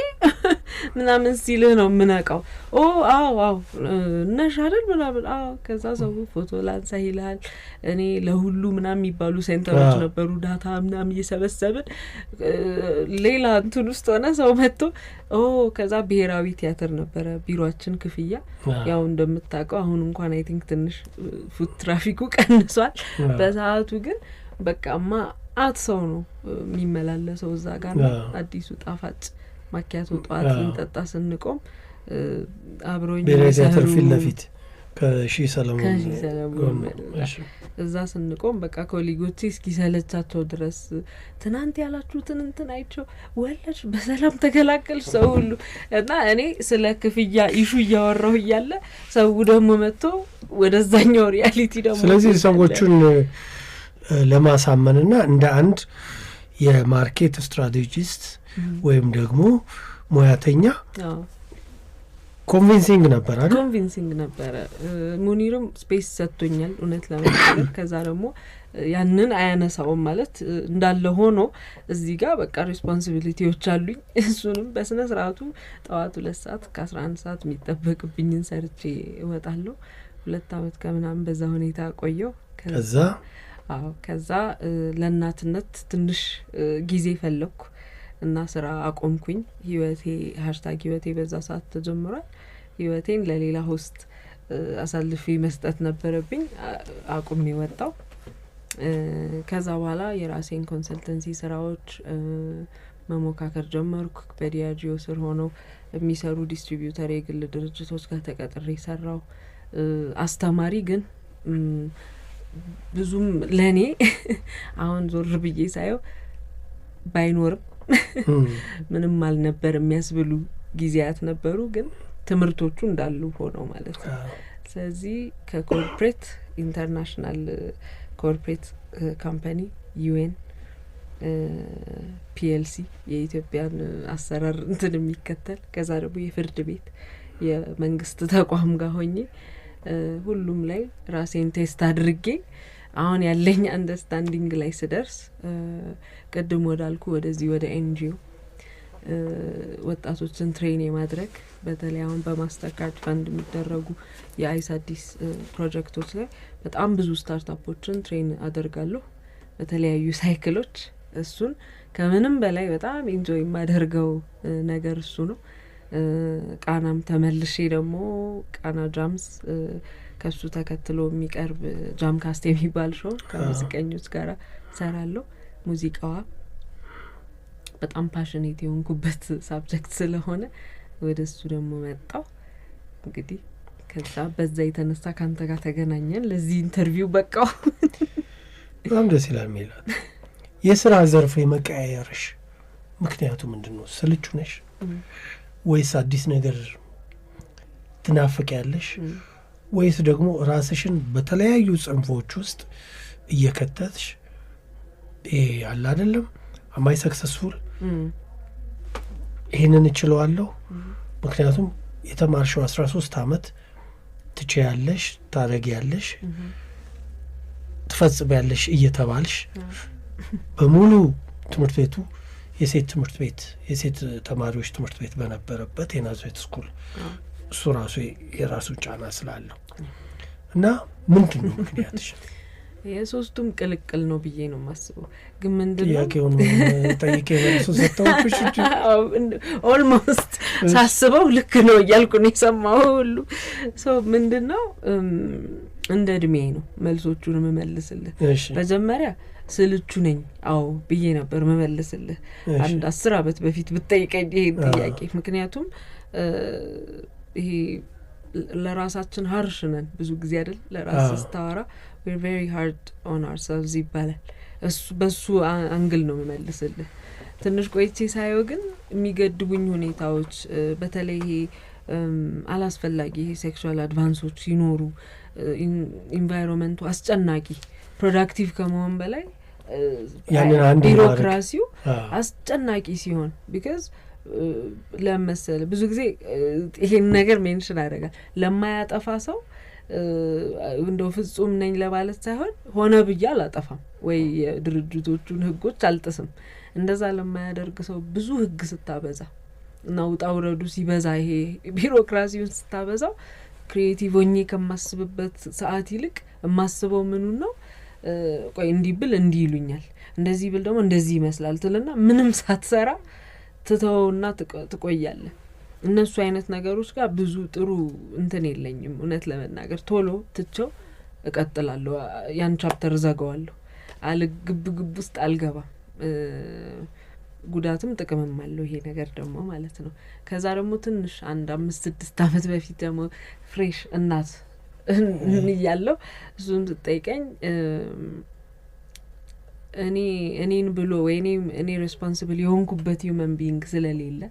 ምናምን ሲልህ ነው ምናቀው አዎ ነሽ አይደል ምናምን ከዛ ሰው ፎቶ ላንሳ ይላል። እኔ ለሁሉ ምናምን የሚባሉ ሴንተሮች ነበሩ ዳታ ምናምን እየሰበሰብን ሌላ እንትን ውስጥ ሆነ ሰው መጥቶ ከዛ ብሔራዊ ቲያትር ነበረ ቢሮአችን ክፍያ ያው እንደምታውቀው አሁን እንኳን አይ ቲንክ ትንሽ ፉት ትራፊኩ ቀንሷል። በሰዓቱ ግን በቃማ አትሰው ነው የሚመላለሰው እዛ ጋር አዲሱ ጣፋጭ ማኪያቶ ጧት እንጠጣ ስንቆም አብሮኝ በቲያትር ፊት ለፊት ከሺ ሰለሞን እዛ ስንቆም በቃ ኮሊጎቼ እስኪሰለቻቸው ድረስ ትናንት ያላችሁትን እንትን አይቸው ወለሽ በሰላም ተገላገልሽ ሰው ሁሉ እና እኔ ስለ ክፍያ ኢሹ እያወራሁ እያለ ሰው ደግሞ መጥቶ ወደዛኛው ሪያሊቲ ደግሞ ስለዚህ ሰዎቹን ለማሳመንና እንደ አንድ የማርኬት ስትራቴጂስት ወይም ደግሞ ሙያተኛ ኮንቪንሲንግ ነበረ። ሙኒርም ስፔስ ሰጥቶኛል እውነት ለመናገር። ከዛ ደግሞ ያንን አያነሳውም ማለት እንዳለ ሆኖ እዚህ ጋር በቃ ሪስፖንሲቢሊቲዎች አሉኝ። እሱንም በስነ ስርዓቱ ጠዋት 2 ሰዓት ከ11 ሰዓት የሚጠበቅብኝን ሰርቼ እወጣለሁ። 2 አመት ከምናምን በዛ ሁኔታ ቆየው። ከዛ ለእናትነት ትንሽ ጊዜ ፈለኩ እና ስራ አቆምኩኝ። ህይወቴ ሃሽታግ ህይወቴ በዛ ሰዓት ተጀምሯል። ህይወቴን ለሌላ ሆስት አሳልፌ መስጠት ነበረብኝ። አቁሜ ወጣው። ከዛ በኋላ የራሴን ኮንሰልተንሲ ስራዎች መሞካከር ጀመርኩ። በዲያጂኦ ስር ሆነው የሚሰሩ ዲስትሪቢዩተር የግል ድርጅቶች ጋር ተቀጥሬ ሰራው። አስተማሪ ግን ብዙም ለኔ አሁን ዞር ብዬ ሳየው ባይኖርም ምንም አልነበር የሚያስብሉ ጊዜያት ነበሩ። ግን ትምህርቶቹ እንዳሉ ሆነው ማለት ነው። ስለዚህ ከኮርፖሬት ኢንተርናሽናል ኮርፖሬት ካምፓኒ ዩኤን ፒኤልሲ የኢትዮጵያን አሰራር እንትን የሚከተል ከዛ ደግሞ የፍርድ ቤት የመንግስት ተቋም ጋር ሆኜ ሁሉም ላይ ራሴን ቴስት አድርጌ አሁን ያለኝ አንደርስታንዲንግ ላይ ስደርስ ቀድሞ ወዳልኩ ወደዚህ ወደ ኤንጂኦ ወጣቶችን ትሬን የማድረግ በተለይ አሁን በማስተር ካርድ ፈንድ የሚደረጉ የአይስ አዲስ ፕሮጀክቶች ላይ በጣም ብዙ ስታርታፖችን ትሬን አደርጋለሁ በተለያዩ ሳይክሎች። እሱን ከምንም በላይ በጣም ኢንጆይ የማደርገው ነገር እሱ ነው። ቃናም ተመልሼ ደግሞ ቃና ጃምስ ከሱ ተከትሎ የሚቀርብ ጃም ካስት የሚባል ሾው ከሙዚቀኞች ጋር ሰራለሁ። ሙዚቃዋ በጣም ፓሽኔት የሆንኩበት ሳብጀክት ስለሆነ ወደሱ ደግሞ መጣው። እንግዲህ ከዛ በዛ የተነሳ ካንተ ጋር ተገናኘን፣ ለዚህ ኢንተርቪው በቃው። በጣም ደስ ይላል ሜላት። የስራ ዘርፍ የመቀያየርሽ ምክንያቱ ምንድነው? ስልቹ ነሽ ወይስ አዲስ ነገር ትናፍቂያለሽ? ወይስ ደግሞ ራስሽን በተለያዩ ጽንፎች ውስጥ እየከተትሽ አለ አይደለም አማይ ሰክሰስፉል ይሄንን እችለዋለሁ ምክንያቱም የተማርሽው 13 አመት ትችያለሽ፣ ታረጊያለሽ፣ ትፈጽሚያለሽ እየተባልሽ በሙሉ ትምህርት ቤቱ የሴት ትምህርት ቤት የሴት ተማሪዎች ትምህርት ቤት በነበረበት የናዝሬት ስኩል እሱ ራሱ የራሱ ጫና ስላለው እና ምንድነው ምክንያትሽ? የሶስቱም ቅልቅል ነው ብዬ ነው ማስበው። ግን ምንድነው ያቄውን ጠይቄ መልሶ ሰጣውኩሽ እንጂ ኦልሞስት ሳስበው ልክ ነው እያልኩ ነው የሰማው ሁሉ። ሶ ምንድነው እንደ እድሜ ነው መልሶቹን መመልስልህ። መጀመሪያ ስልቹ ነኝ አዎ ብዬ ነበር መመልስልህ አንድ 10 አመት በፊት ብትጠይቀኝ ይሄን ጥያቄ። ምክንያቱም ይሄ ለራሳችን harsh ነን ብዙ ጊዜ አይደል ለራስ ስታወራ we're very hard on ourselves ይባላል እሱ በሱ አንግል ነው መልስልህ ትንሽ ቆይቼ ሳይው ግን የሚገድቡኝ ሁኔታዎች በተለይ አላስፈላጊ ሴክሹዋል አድቫንሶች ሲኖሩ ኢንቫይሮንመንቱ አስጨናቂ ፕሮዳክቲቭ ከመሆን በላይ ያንን አንድ ቢሮክራሲው አስጨናቂ ሲሆን because ለምሳሌ ብዙ ጊዜ ይሄን ነገር ሜንሽን አደረጋል ለማያጠፋ ሰው እንደው ፍጹም ነኝ ለማለት ሳይሆን ሆነ ብዬ አላጠፋም ወይ ድርጅቶቹን ህጎች አልጥስም እንደዛ ለማያደርግ ሰው ብዙ ህግ ስታበዛ ነው ጣውረዱ ሲበዛ ይሄ ቢሮክራሲውን ስታበዛው ክሪኤቲቭ ሆኜ ከማስብበት ሰዓት ይልቅ ማስበው ምኑን ነው ቆይ እንዲብል እንዲይሉኛል እንደዚህ ብል ደግሞ እንደዚህ ይመስላል ትልና ምንም ሳትሰራ ተተውና ትቆያለ እነሱ አይነት ነገሮች ጋር ብዙ ጥሩ እንትን የለኝም እውነት ለመናገር ቶሎ ትቸው እቀጥላለሁ ያን ቻፕተር ዘጋዋለሁ አልግብግብ ውስጥ አልገባም ጉዳትም ጥቅምም አለው ይሄ ነገር ደግሞ ማለት ነው ከዛ ደግሞ ትንሽ አንድ 5-6 አመት በፊት ደግሞ ፍሬሽ እናት ያለው እሱን ተጠይቀኝ እኔን ብሎ እኔ ሬስፖንሲብል የሆንኩበት human being ስለሌለ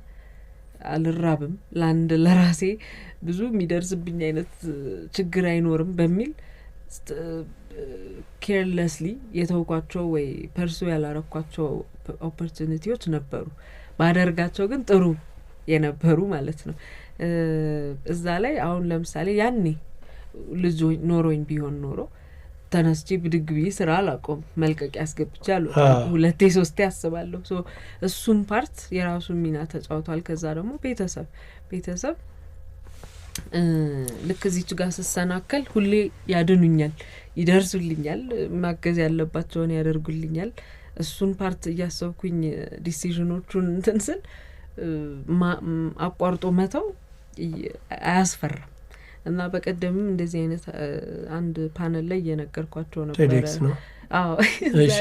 አልራብም ላንድ ለራሴ ብዙ የሚደርስብኝ አይነት ችግር አይኖርም በሚል carelessly የተውኳቸው ወይ ፐርሱ ያላረኳቸው ኦፖርቹኒቲዎች ነበሩ ባደርጋቸው ግን ጥሩ የነበሩ ማለት ነው እዛ ላይ አሁን ለምሳሌ ያኔ ልጅ ኖሮኝ ቢሆን ኖሮ ተነስቼ ብድግቢ ስራ አላቆም መልቀቅ ያስገብቻለሁ 2-3 ያስባለሁ ሶ እሱም ፓርት የራሱ ሚና ተጫውቷል ከዛ ደግሞ ቤተሰብ ልክ እዚች ጋር ስሰናከል ሁሌ ያድኑኛል ይደርሱልኛል ማገዝ ያለባቸውን ያደርጉልኛል እሱን ፓርት ያያሰብኩኝ ዲሲዥኖቹን እንትንስል አቋርጦ መተው አያስፈራም እና በቀደምም እንደዚህ አይነት አንድ ፓነል ላይ የነገርኳቸው ነበር አዎ እሺ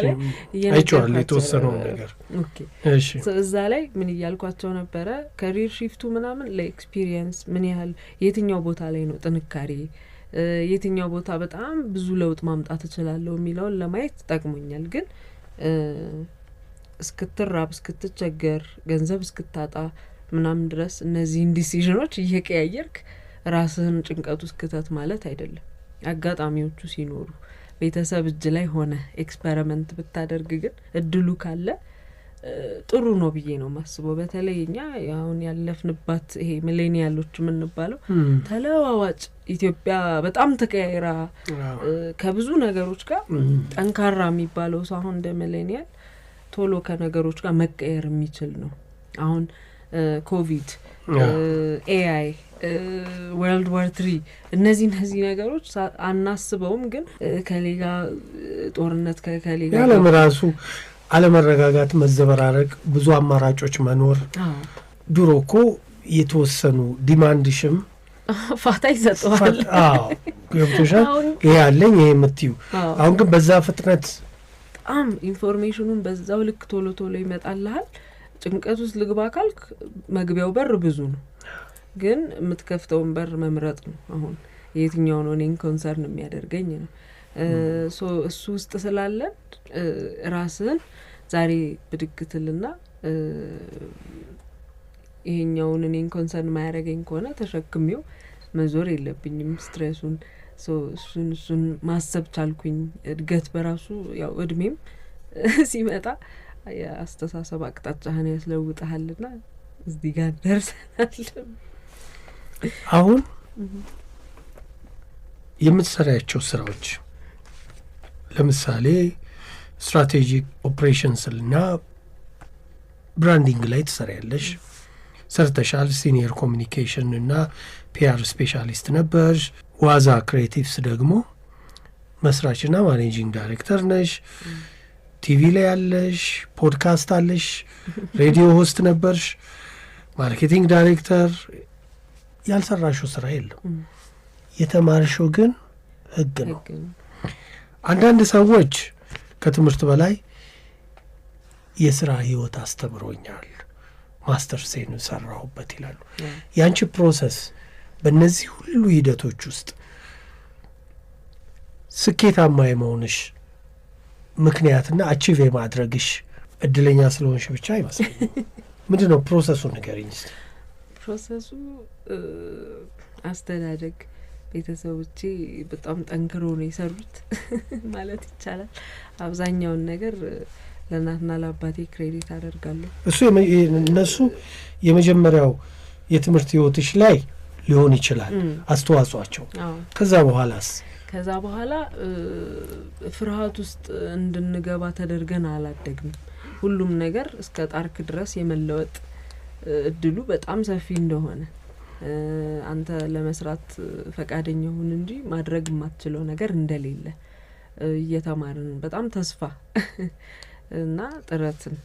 አይቻለሁ የተወሰነው ነገር ኦኬ እሺ እዛ ላይ ምን ይያልኳቸው ነበር ካሪር ሺፍቱ ምናምን ለኤክስፒሪየንስ ምን ያህል የትኛው ቦታ ላይ ነው ጥንካሬ የትኛው ቦታ በጣም ብዙ ለውጥ ማምጣት እችላለሁ የሚለውን ለማየት ተጠቅሞኛል ግን እስክትራብ እስክትቸገር ገንዘብ እስክታጣ ምናምን ድረስ እነዚህ ዲሲዥኖች እየቀያየርክ ራስህን ጭንቀት ውስጥ ከተት ማለት አይደለም አጋጣሚዎቹ ሲኖሩ ቤተሰብ እጅ ላይ ሆነ ኤክስፐሪመንት ብታደርግ ግን እድሉ ካለ ጥሩ ነው ብዬ ነው ማስበው በተለይኛ አሁን ያለፍንባት ይሄ ሚሌኒያሎች ምን ባለው ተለዋዋጭ ኢትዮጵያ በጣም ተቀያይራ ከብዙ ነገሮች ጋር ጠንካራ የሚባለው ሰው አሁን እንደ ሚሌኒያል ቶሎ ከነገሮች ጋር መቀየር የሚችል ነው አሁን ኮቪድ ኤአይ ወርልድ ዋር 3 እነዚህ ነገሮች አናስበውም ግን ከሌላ ጦርነት ከሌላ ያለም ራሱ አለመረጋጋት መዘበራረቅ ብዙ አማራጮች መኖር ድሮኮ የተወሰኑ ዲማንድሽም ፋታ ይሰጣል አዎ ገብቶሻል ይሄ ያለኝ ይሄ የምትዩ አሁን ግን በዛ ፍጥነት ኢንፎርሜሽኑን በዛው ልክ ቶሎ ይመጣልሃል ጭንቀት ውስጥ ልግባ ካልክ መግቢያው በር ብዙ ነው ግን የምትከፍተውን በር መምረጥ ነው አሁን የትኛው ነው እኔን ኮንሰርን የሚያደርገኝ ነው ሶ እሱ ውስጥ ስላለን ራስን ዛሬ ብድግትልና ይሄኛውን እኔን ኮንሰርን ማያደርገኝ ከሆነ ተሸክሚው መዞር የለብኝም ስትሬሱን ሶ እሱን ማሰብ ቻልኩኝ እድገት በራሱ ያው እድሜም ሲመጣ የአስተሳሰብ አቅጣጫህን ያስለውጣልና እዚህ ጋር ደርሰናል አሁን የምትሰራቸው ስራዎች ለምሳሌ ስትራቴጂክ ኦፕሬሽንስ እና ብራንዲንግ ላይ ትሰሪያለሽ ሰርተሻል ሲኒየር ኮሚኒኬሽን እና ፒአር ስፔሻሊስት ነበር ዋዛ ክሬቲቭስ ደግሞ መስራችና ማኔጂንግ ዳይሬክተር ነሽ ቲቪ ላይ ያለሽ ፖድካስት አለሽ ሬዲዮ ሆስት ነበርሽ ማርኬቲንግ ዳይሬክተር ያልሰራሽው ስራ የለም የተማርሽው ግን ህግ ነው አንዳንድ ሰዎች ከትምህርት በላይ የስራ ህይወት አስተምሮኛል ማስተርሴን ሰራሁበት ይላሉ ያንቺ ፕሮሰስ በእነዚህ ሁሉ ሂደቶች ውስጥ ስኬታማ የመሆንሽ ምክንያትና አቺቭ የማድረግሽ እድለኛ ስለሆንሽ ብቻ አይመስለኝም። ምንድን ነው ፕሮሰሱን ንገሪኝ እስኪ። ፕሮሰሱ አስተዳደግ፣ ቤተሰቦቼ በጣም ጠንክሮ ነው የሰሩት ማለት ይቻላል። አብዛኛውን ነገር ለእናትና ለአባቴ ክሬዲት አደርጋለሁ። እነሱ የመጀመሪያው የትምህርት ህይወትሽ ላይ ሊሆን ይችላል አስተዋጽኦአቸው። ከዛ በኋላ ፍርሃት ውስጥ እንድንገባ ተደርገን አላደግንም። ሁሉም ነገር እስከ ጣርክ ድረስ የመለወጥ እድሉ በጣም ሰፊ እንደሆነ አንተ ለመስራት ፈቃደኛ ሁን እንጂ ማድረግ የማትችለው ነገር እንደሌለ እየተማርን በጣም ተስፋ እና ጥረትን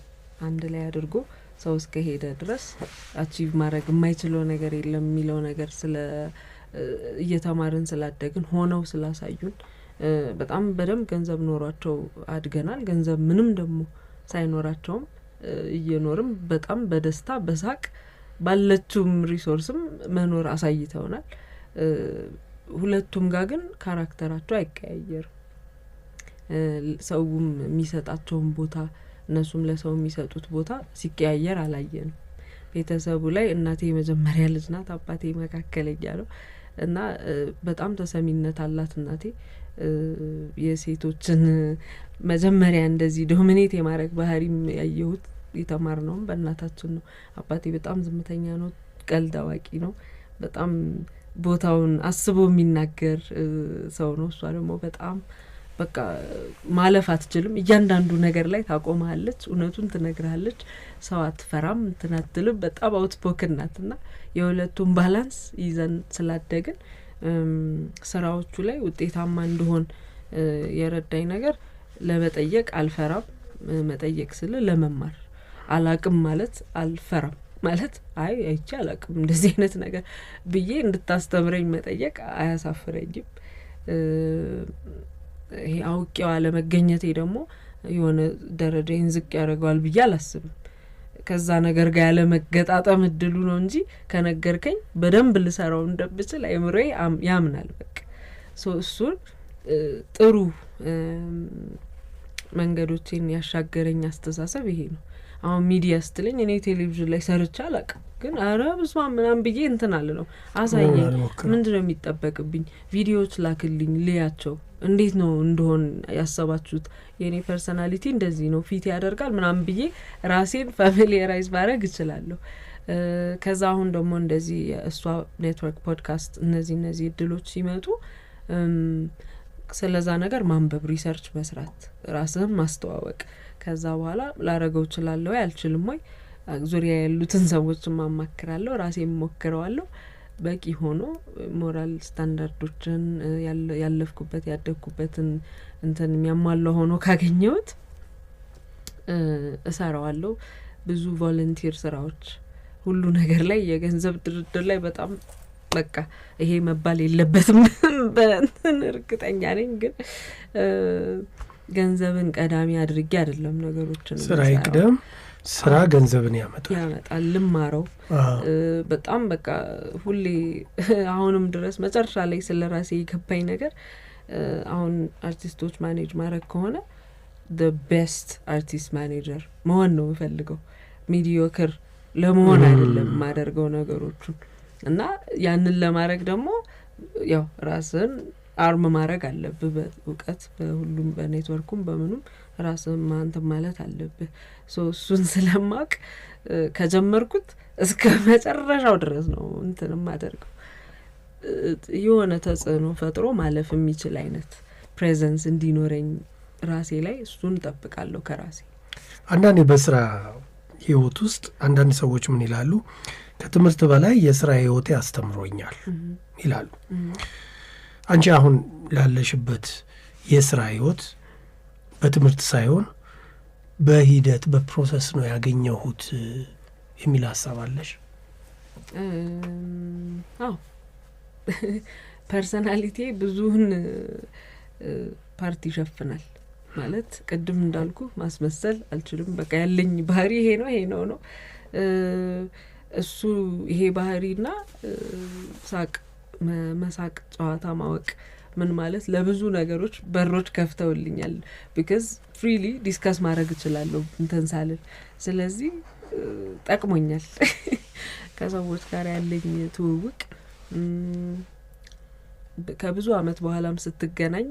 አንድ ላይ አድርጎ ሰው እስከ ሄደ ድረስ አቺቭ ማድረግ የማይችለው ነገር የለም የሚለው ነገር ስለ እየተማርን ስላደግን ሆነው ስላሳዩን በጣም በደንብ ገንዘብ ኖሯቸው አድገናል። ገንዘብ ምንም ደግሞ ሳይኖራቸውም እየኖርም በጣም በደስታ በሳቅ ባለችውም ሪሶርስም መኖር አሳይተውናል። ሁለቱም ጋር ግን ካራክተራቸው አይቀያየርም። ሰውም የሚሰጣቸውን ቦታ እነሱም ለሰው የሚሰጡት ቦታ ሲቀያየር አላየንም። ቤተሰቡ ላይ እናቴ የመጀመሪያ ልጅ ናት፣ አባቴ መካከለኛ ነው እና በጣም ተሰሚነት አላት እናቴ። የሴቶችን መጀመሪያ እንደዚህ ዶሚኔት የማድረግ ባህሪም ያየሁት የተማርነውም በእናታችን ነው። አባቴ በጣም ዝምተኛ ነው፣ ቀልድ አዋቂ ነው፣ በጣም ቦታውን አስቦ የሚናገር ሰው ነው። እሷ ደግሞ በጣም በቃ ማለፍ አትችልም። እያንዳንዱ ነገር ላይ ታቆማለች፣ እውነቱን ትነግራለች፣ ሰው አትፈራም፣ እንትናትልም በጣም አውትስፖክን ናትና የሁለቱን ባላንስ ይዘን ስላደግን ስራዎቹ ላይ ውጤታማ እንደሆን የረዳኝ ነገር ለመጠየቅ አልፈራም። መጠየቅ ስለ ለመማር አላቅም ማለት አልፈራም ማለት አይቼ አላቅም እንደዚህ አይነት ነገር ብዬ እንድታስተምረኝ መጠየቅ አያሳፍረኝም። ይሄ አውቄው አለመገኘቴ ደግሞ የሆነ ደረጃዬን ዝቅ ያደርገዋል ብዬ አላስብም። ከዛ ነገር ጋር ያለ መገጣጠም እድሉ ነው እንጂ ከነገርከኝ በደንብ ልሰራው እንደምችል አይምሮዬ ያምናል። በቃ እሱን ጥሩ መንገዶችን ያሻገረኝ አስተሳሰብ ይሄ ነው። አሁን ሚዲያ ስትለኝ እኔ ቴሌቪዥን ላይ ሰርቻ አላውቅም፣ ግን አረ ብስማ ምናምን ብዬ እንትን አለ ነው አሳየኝ። ምንድነው የሚጠበቅብኝ? ቪዲዮዎች ላክልኝ ልያቸው። እንዴት ነው እንደሆን ያሰባችሁት? የኔ ፐርሰናሊቲ እንደዚህ ነው ፊት ያደርጋል ምናምን ብዬ ራሴን ፋሚሊየራይዝ ማድረግ እችላለሁ። ከዛ አሁን ደግሞ እንደዚህ የእሷ ኔትወርክ ፖድካስት እነዚህ እድሎች ሲመጡ ስለዛ ነገር ማንበብ፣ ሪሰርች መስራት፣ ራስህን ማስተዋወቅ፣ ከዛ በኋላ ላረገው እችላለሁ አልችልም ወይ ዙሪያ ያሉትን ሰዎች ማማክራለሁ፣ ራሴን ሞክረዋለሁ። በቂ ሆኖ ሞራል ስታንዳርዶችን ያለፍኩበት ያደግኩበትን እንትን የሚያሟላው ሆኖ ካገኘሁት እሰራዋለሁ። ብዙ ቮለንቲር ስራዎች ሁሉ ነገር ላይ የገንዘብ ድርድር ላይ በጣም በቃ ይሄ መባል የለበትም በእንትን እርግጠኛ ነኝ። ግን ገንዘብን ቀዳሚ አድርጌ አይደለም ነገሮችን ስራ ይቅደም፣ ስራ ገንዘብን ያመጣል ልማረው በጣም በቃ ሁሌ አሁንም ድረስ መጨረሻ ላይ ስለራሴ የገባኝ ነገር አሁን አርቲስቶች ማኔጅ ማድረግ ከሆነ the best artist manager መሆን ነው የምፈልገው። ሚዲዮክር ለመሆን አይደለም ማደርገው ነገሮቹን እና ያንን ለማድረግ ደግሞ ያው ራስን አርም ማድረግ አለብህ በእውቀት በሁሉም በኔትወርኩም በምኑም ራስን ማንተ ማለት አለብህ። እሱን ስለማቅ ከጀመርኩት እስከ መጨረሻው ድረስ ነው እንትን ማደርገው። የሆነ ተጽዕኖ ፈጥሮ ማለፍ የሚችል አይነት ፕሬዘንስ እንዲኖረኝ ራሴ ላይ እሱን ጠብቃለሁ ከራሴ። አንዳንዴ በስራ ህይወት ውስጥ አንዳንድ ሰዎች ምን ይላሉ? ከትምህርት በላይ የስራ ህይወቴ አስተምሮኛል ይላሉ። አንቺ አሁን ላለሽበት የስራ ህይወት በትምህርት ሳይሆን በሂደት በፕሮሰስ ነው ያገኘሁት የሚል ሀሳብ አለሽ? አዎ ፐርሰናሊቲ ብዙውን ፓርቲ ይሸፍናል። ማለት ቅድም እንዳልኩ ማስመሰል አልችልም። በቃ ያለኝ ባህሪ ይሄ ነው እሱ ይሄ ባህሪና ሳቅ መሳቅ ጨዋታ ማወቅ ምን ማለት ለብዙ ነገሮች በሮች ከፍተውልኛል because freely ዲስከስ ማድረግ እችላለሁ እንትን ሳልል ስለዚህ ጠቅሞኛል ከሰዎች ጋር ያለኝ ትውውቅ ከብዙ አመት በኋላም ስትገናኝ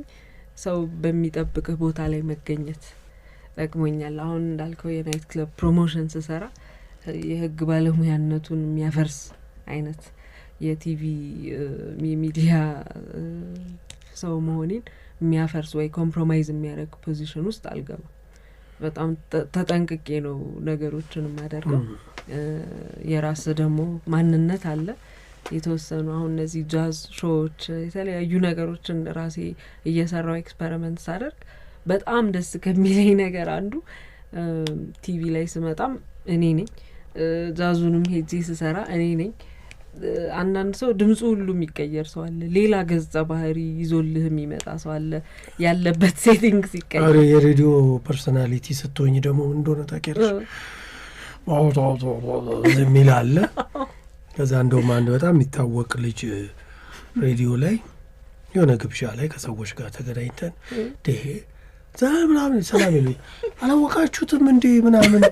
ሰው በሚጠብቅህ ቦታ ላይ መገኘት ጠቅሞኛል አሁን እንዳልከው የናይት ክለብ ፕሮሞሽን ስሰራ የህግ ባለሙያነቱን የሚያፈርስ አይነት የቲቪ ሚዲያ ሰው መሆኔን የሚያፈርስ ወይ ኮምፕሮማይዝ የሚያደርግ ፖዚሽን ውስጥ አልገባም በጣም ተጠንቅቄ ነው ነገሮችን ማደርገው የራስ ደግሞ ማንነት አለ የተወሰኑ አሁን እነዚህ ጃዝ ሾዎች የተለያዩ ነገሮችን ራሴ እየሰራው ኤክስፐሪመንት ሳደርግ በጣም ደስ ከሚለኝ ነገር አንዱ ቲቪ ላይ ስመጣም እኔ ነኝ ጃዙንም ሄጄ ስሰራ እኔ ነኝ አንዳንድ ሰው ድምጹ ሁሉ የሚቀየር ሰው አለ ሌላ ገጽ ባህሪ ይዞልህ የሚመጣ ሰው አለ ያለበት ሴቲንግ ሲቀየር የሬዲዮ ፐርሶናሊቲ ስትሆኝ ደግሞ እንደሆነ ታውቂያለሽ የሚል አለ ከዛ እንደውም አንድ በጣም የሚታወቅ ልጅ ሬዲዮ ላይ የሆነ ግብዣ ላይ ከሰዎች ጋር ተገናኝተን ደሄ ምናምን ሰላም ይሉኝ አላወቃችሁትም እንዴ ምናምን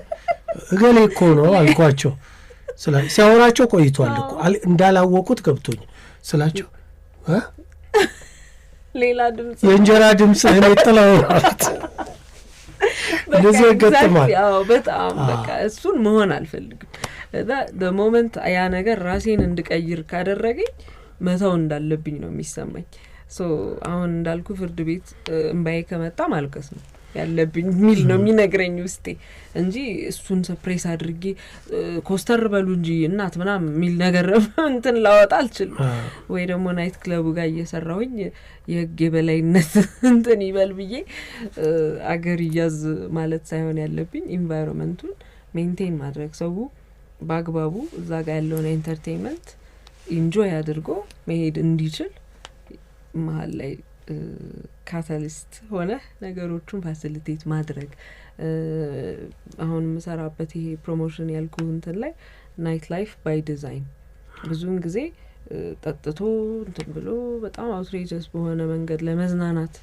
እገሌ እኮ ነው አልኳቸው ሲያወራቸው ቆይቷል እኮ እንዳላወቁት ገብቶኝ ስላቸው ሌላ ድምጽ የእንጀራ ድምጽ እኔ ጥላው ማለት እንደዚህ ይገጥማል በጣም በቃ እሱን መሆን አልፈልግም the moment ያ ነገር ራሴን እንድቀይር ካደረገኝ መተው እንዳለብኝ ነው የሚሰማኝ ሶ አሁን እንዳልኩ ፍርድ ቤት እንባዬ ከመጣ ማልቀስ ነው ያለብኝ ሚል ነው የሚነግረኝ ውስጤ እንጂ እሱን ሰፕሬስ አድርጌ ኮስተር በሉ እንጂ እናት ምናምን ሚል ነገር እንትን ላወጣ አልችልም ወይ ደግሞ ናይት ክለቡ ጋር እየሰራሁኝ የህግ የበላይነት እንትን ይበል ብዬ አገር ይያዝ ማለት ሳይሆን ያለብኝ ኢንቫይሮንመንቱን ሜንቴን ማድረግ ሰው ባግባቡ እዛ ጋር ያለውን ኤንተርቴይንመንት ኢንጆይ አድርጎ መሄድ እንዲችል መሀል ላይ ካታሊስት ሆነ ነገሮቹን ፋሲሊቴት ማድረግ አሁን መሰራበት ይሄ ፕሮሞሽን ያልኩ እንትን ላይ ናይት ላይፍ ባይ ዲዛይን ብዙን ጊዜ ጠጥቶ እንትን ብሎ በጣም አውትሬጀስ በሆነ መንገድ ለመዝናናት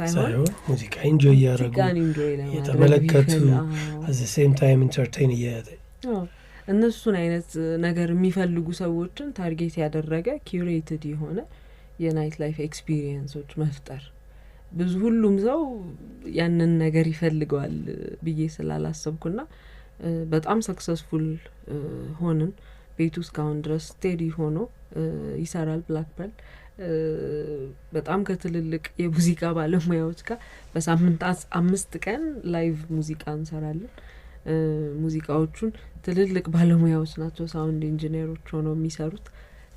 ሳይሆን ሙዚቃ ኢንጆይ ያደርጉ የተመለከቱ at the same time entertain እነሱን አይነት ነገር የሚፈልጉ ሰዎችን ታርጌት ያደረገ ኪዩሬትድ የሆነ የናይት ላይፍ ኤክስፒሪየንሶች መፍጠር ብዙ ሁሉም ሰው ያንን ነገር ይፈልገዋል ብዬ ስላላሰብኩና በጣም ሰክሰስፉል ሆነን ቤቱ እስካሁን ድረስ ስቴዲ ሆኖ ይሰራል ብላክበርድ በጣም ከትልልቅ የሙዚቃ ባለሙያዎች ጋር በሳምንት 5 ቀን ላይቭ ሙዚቃ እንሰራለን ሙዚቃዎቹን ትልልቅ ባለሙያዎች ናቸው ሳውንድ ኢንጂነሮች ሆነው የሚሰሩት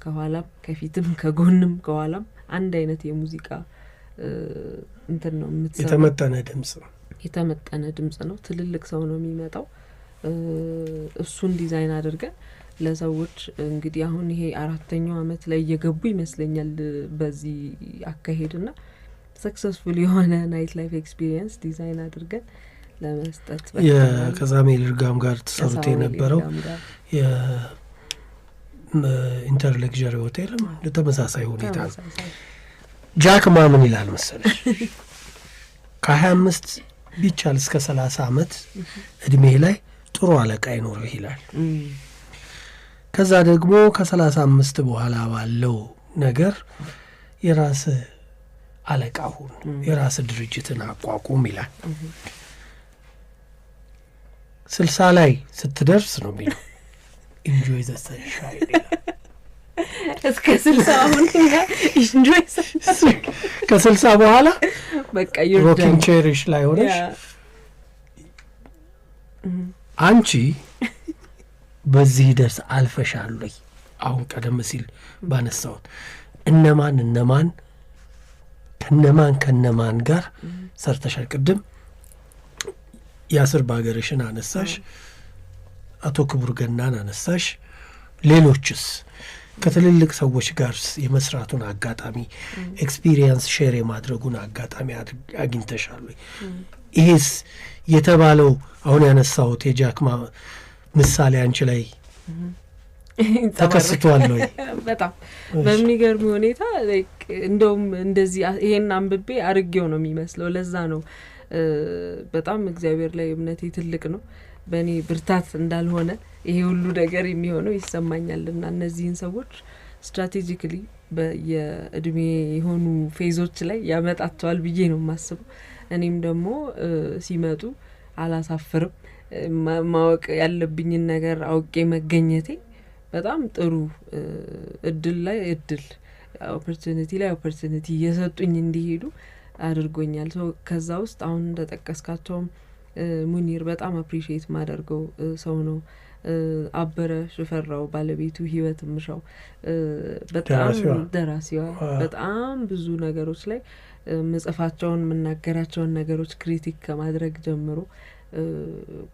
ከኋላም ከፊትም ከጎንም ከኋላም አንድ አይነት የሙዚቃ እንትን ነው የምትሰማው የተመጠነ ድምጽ ነው ትልልቅ ሰው ነው የሚመጣው እሱን ዲዛይን አድርገን ለሰዎች እንግዲህ አሁን ይሄ 4ኛው አመት ላይ እየገቡ ይመስለኛል በዚህ አካሄድና ሰክሰስፉል የሆነ ናይት ላይፍ ኤክስፒሪየንስ ዲዛይን አድርገን ለመስጠት ከዛሜል እርጋም ጋር ተሰሩት የነበረው ኢንተርሌክቸር ሆቴልም ለተመሳሳይ ሁኔታ ጃክማ ምን ይላል መሰለሽ ከ25 ቢቻል እስከ 30 አመት እድሜ ላይ ጥሩ አለቃ ይኖርህ ይላል ከዛ ደግሞ ከ35 በኋላ ባለው ነገር የራስ አለቃ ሁን የራስ ድርጅትን አቋቁም ይላል 60 ላይ ስትደርስ ነው የሚለው ኢንጆይ ዘ ሰንሻይን እስከ 60 አሁን ኢንጆይ ከ60 በኋላ በቃ ሮኪንግ ቼሪሽ ላይ ሆነሽ አንቺ በዚህ ደርስ አልፈሻል ወይ አሁን ቀደም ሲል ባነሳው እነማን ከነማን ጋር ሰርተሻል ቅድም ያስር ባገርሽን አነሳሽ አቶ ክቡር ገናን አነሳሽ ሌሎችስ ከትልልቅ ሰዎች ጋር የመስራቱን አጋጣሚ ኤክስፒሪየንስ ሼር የማድረጉን አጋጣሚ አግኝተሻል ወይ ይሄስ የተባለው አሁን ያነሳውት የጃክማ ምሳሌ አንቺ ላይ ተከስቷል ወይ? በጣም በሚገርም ሁኔታ እንደውም እንደዚህ ይሄን አንብቤ አርጌው ነው የሚመስለው። ለዛ ነው በጣም እግዚአብሔር ላይ እምነቴ ትልቅ ነው። በእኔ ብርታት እንዳልሆነ ይሄ ሁሉ ነገር የሚሆነው ይሰማኛልና እነዚህን ሰዎች ስትራቴጂካሊ በየእድሜ የሆኑ ፌዞች ላይ ያመጣቸዋል ብዬ ነው የማስበው። እኔም ደግሞ ሲመጡ አላሳፍርም። ማወቅ ያለብኝን ነገር አውቄ መገኘቴ በጣም ጥሩ እድል ላይ እድል ኦፖርቹኒቲ ላይ ኦፖርቹኒቲ እየሰጡኝ እንዲሄዱ አድርጎኛል። ከዛ ውስጥ አሁን እንደጠቀስካቸውም ሙኒር በጣም አፕሪሺየት ማደርገው ሰው ነው። አበረ ሽፈራው ባለቤቱ ህይወት ምሻው በጣም ደራሲዋ በጣም ብዙ ነገሮች ላይ መጽፋቸውን መናገራቸውን ነገሮች ክሪቲክ ከማድረግ ጀምሮ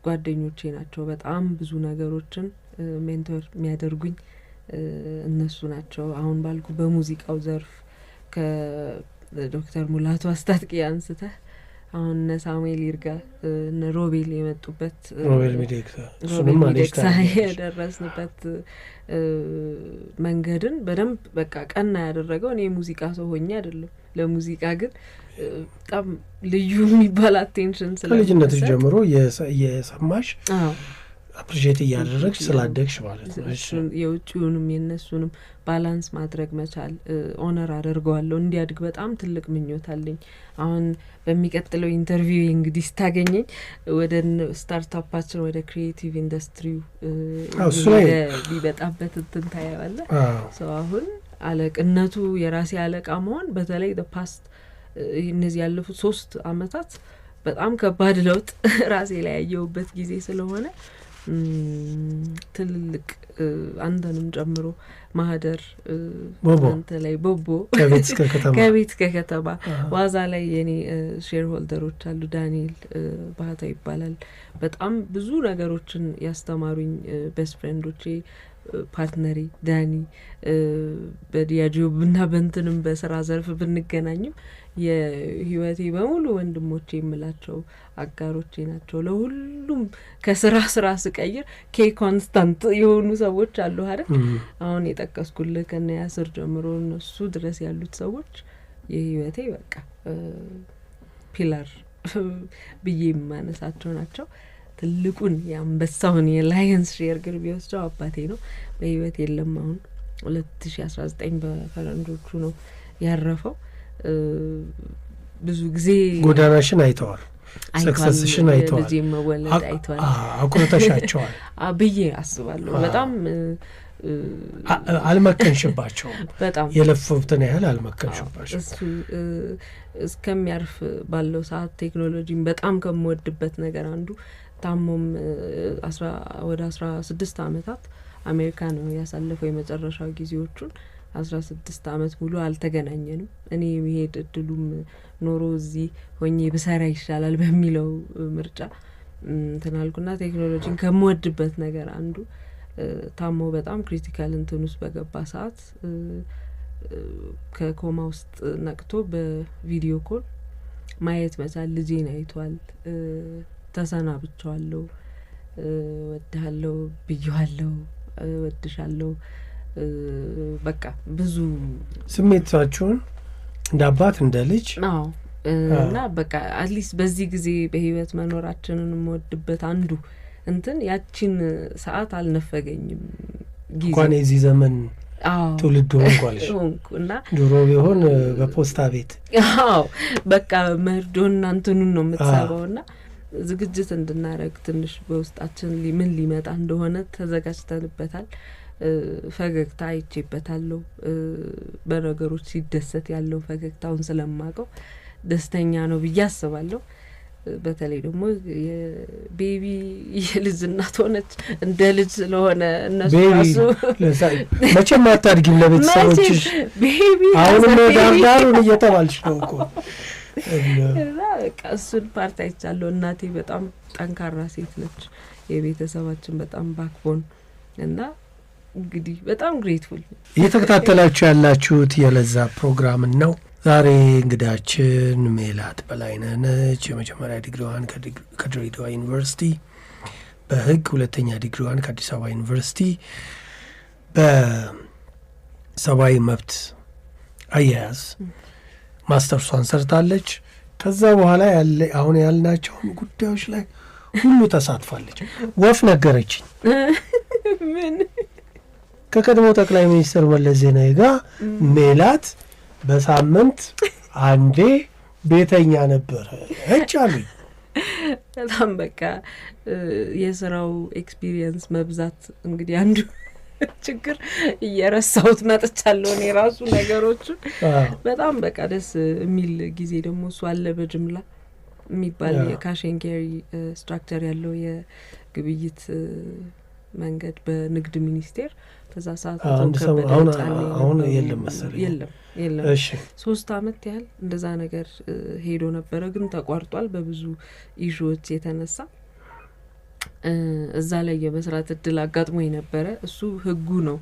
ጓደኞቼ ናቸው። በጣም ብዙ ነገሮችን ሜንቶር የሚያደርጉኝ እነሱ ናቸው። አሁን ባልኩ በሙዚቃው ዘርፍ ከዶክተር ሙላቱ አስታጥቄ አንስተህ አሁን እነ ሳሙኤል ይርጋ እነ ሮቤል የመጡበት ሮቤል ሚዴክሳ የደረስንበት መንገድን በደንብ በቃ ቀና ያደረገው እኔ ሙዚቃ ሰው ሆኜ አይደለም። ለሙዚቃ ግን በጣም ልዩ የሚባል አቴንሽን ከልጅነትሽ ጀምሮ የሰማሽ አፕሪሼት እያደረግሽ ስላደግሽ ማለት ነው። የውጭውንም የነሱንም ባላንስ ማድረግ መቻል ኦነር አደርገዋለሁ። እንዲያድግ በጣም ትልቅ ምኞት አለኝ። አሁን በሚቀጥለው ኢንተርቪው እንግዲህ ስታገኘኝ ወደ ስታርታፓችን ወደ ክሪኤቲቭ ኢንዱስትሪው ሊበጣበት እንትን ታያለህ። አሁን አለቅነቱ የራሴ አለቃ መሆን በተለይ ፓስት እነዚህ ያለፉት 3 አመታት በጣም ከባድ ለውጥ ራሴ ላይ ያየሁበት ጊዜ ስለሆነ ትልልቅ አንተንም ጨምሮ ማህደር አንተ ላይ ቦቦ ከቤት ከከተማ ዋዛ ላይ የኔ ሼር ሆልደሮች አሉ። ዳንኤል ባህታ ይባላል። በጣም ብዙ ነገሮችን ያስተማሩኝ ቤስት ፍሬንዶቼ ፓርትነሪ ዳኒ በዲያጂዮ ብና በእንትንም በስራ ዘርፍ ብንገናኝም የህይወቴ በሙሉ ወንድሞቼ የምላቸው አጋሮቼ ናቸው። ለሁሉም ከስራ ስቀይር ኮንስታንት የሆኑ ሰዎች አሉ አይደል? አሁን የጠቀስኩልህ ከነ ያስር ጀምሮ እነሱ ድረስ ያሉት ሰዎች የህይወቴ በቃ ፒላር ብዬ የማነሳቸው ናቸው። ትልቁን የአንበሳውን የላየንስ ሼር ግን ቢወስደው አባቴ ነው። በህይወት የለም። አሁን 2019 በፈረንጆቹ ነው ያረፈው። ብዙ ጊዜ ጎዳናሽን አይተዋል፣ ሰክሰስሽን አይተዋል፣ ልጅ መወለድ አይተዋል፣ አኩረተሻቸዋል ብዬ አስባለሁ። በጣም አልመከንሽባቸውም። በጣም የለፈውትን ያህል አልመከንሽባቸው። እሱ እስከሚያርፍ ባለው ሰዓት ቴክኖሎጂን በጣም ከምወድበት ነገር አንዱ ታሞም ወደ 16 አመታት አሜሪካ ነው ያሳለፈው። የመጨረሻው ጊዜዎቹን 16 አመት ሙሉ አልተገናኘንም። እኔ መሄድ እድሉም ኖሮ እዚህ ሆኜ ብሰራ ይሻላል በሚለው ምርጫ ተናልኩና ቴክኖሎጂን ከምወድበት ነገር አንዱ ታሞ በጣም ክሪቲካል እንትን ውስጥ በገባ ሰዓት ከኮማ ውስጥ ነቅቶ በቪዲዮ ኮል ማየት መቻል ልጄን አይቷል። ተሰናብቻለሁ፣ ወድሃለሁ ብዬዋለሁ፣ ወድሻለሁ። በቃ ብዙ ስሜታችሁን እንደ አባት እንደ ልጅ እና በቃ አትሊስት በዚህ ጊዜ በህይወት መኖራችንን የምወድበት አንዱ እንትን ያቺን ሰዓት አልነፈገኝም። ጊዜ እንኳን የዚህ ዘመን ትውልድ ሆንኳልሽ እና ድሮ ቢሆን በፖስታ ቤት በቃ መርዶና እንትኑን ነው የምትሰራውና ዝግጅት እንድናረግ ትንሽ በውስጣችን ምን ሊመጣ እንደሆነ ተዘጋጅተንበታል። ፈገግታ አይቼበታለሁ። በነገሮች ሲደሰት ያለው ፈገግታውን ስለማቀው ደስተኛ ነው ብዬ አስባለሁ። በተለይ ደግሞ የቤቢ የልጅ እናት ሆነች እንደ ልጅ ስለሆነ እነሱ ራሱ መቼም አታድጊም ለቤተሰቦችሽ ቤቢ አሁንም ዳርዳሩን እየተባልሽ ነው እኮ እና እሱን ፓርት አይቻለሁ። እናቴ በጣም ጠንካራ ሴት ነች፣ የቤተሰባችን በጣም ባክቦን እና እንግዲህ በጣም ግሬትፉል። እየተከታተላችሁ ያላችሁት የለዛ ፕሮግራምን ነው። ዛሬ እንግዳችን ሜላት በላይነህ ነች። የመጀመሪያ ዲግሪዋን ከድሬዳዋ ዩኒቨርሲቲ በሕግ፣ ሁለተኛ ዲግሪዋን ከአዲስ አበባ ዩኒቨርሲቲ በሰብአዊ መብት አያያዝ ማስተርሷን ሰርታለች። ከዛ በኋላ አሁን ያልናቸውን ጉዳዮች ላይ ሁሉ ተሳትፋለች። ወፍ ነገረችኝ ምን ከቀድሞ ጠቅላይ ሚኒስትር መለስ ዜናዊ ጋር ሜላት በሳምንት አንዴ ቤተኛ ነበረ አሉኝ። በጣም በቃ የስራው ኤክስፒሪየንስ መብዛት እንግዲህ አንዱ ችግር እየረሳሁት መጥቻለሁ እኔ ራሱ ነገሮቹን። በጣም በቃ ደስ የሚል ጊዜ ደግሞ እሱ አለ በጅምላ የሚባል የካሽ ኤንድ ካሪ ስትራክቸር ያለው የግብይት መንገድ በንግድ ሚኒስቴር በዛ ሰዓት አሁን የለም መሰለኝ የለም እሺ 3 አመት ያህል እንደዛ ነገር ሄዶ ነበረ፣ ግን ተቋርጧል በብዙ ኢሹዎች የተነሳ። እዛ ላይ የመስራት እድል አጋጥሞኝ ነበረ። እሱ ህጉ ነው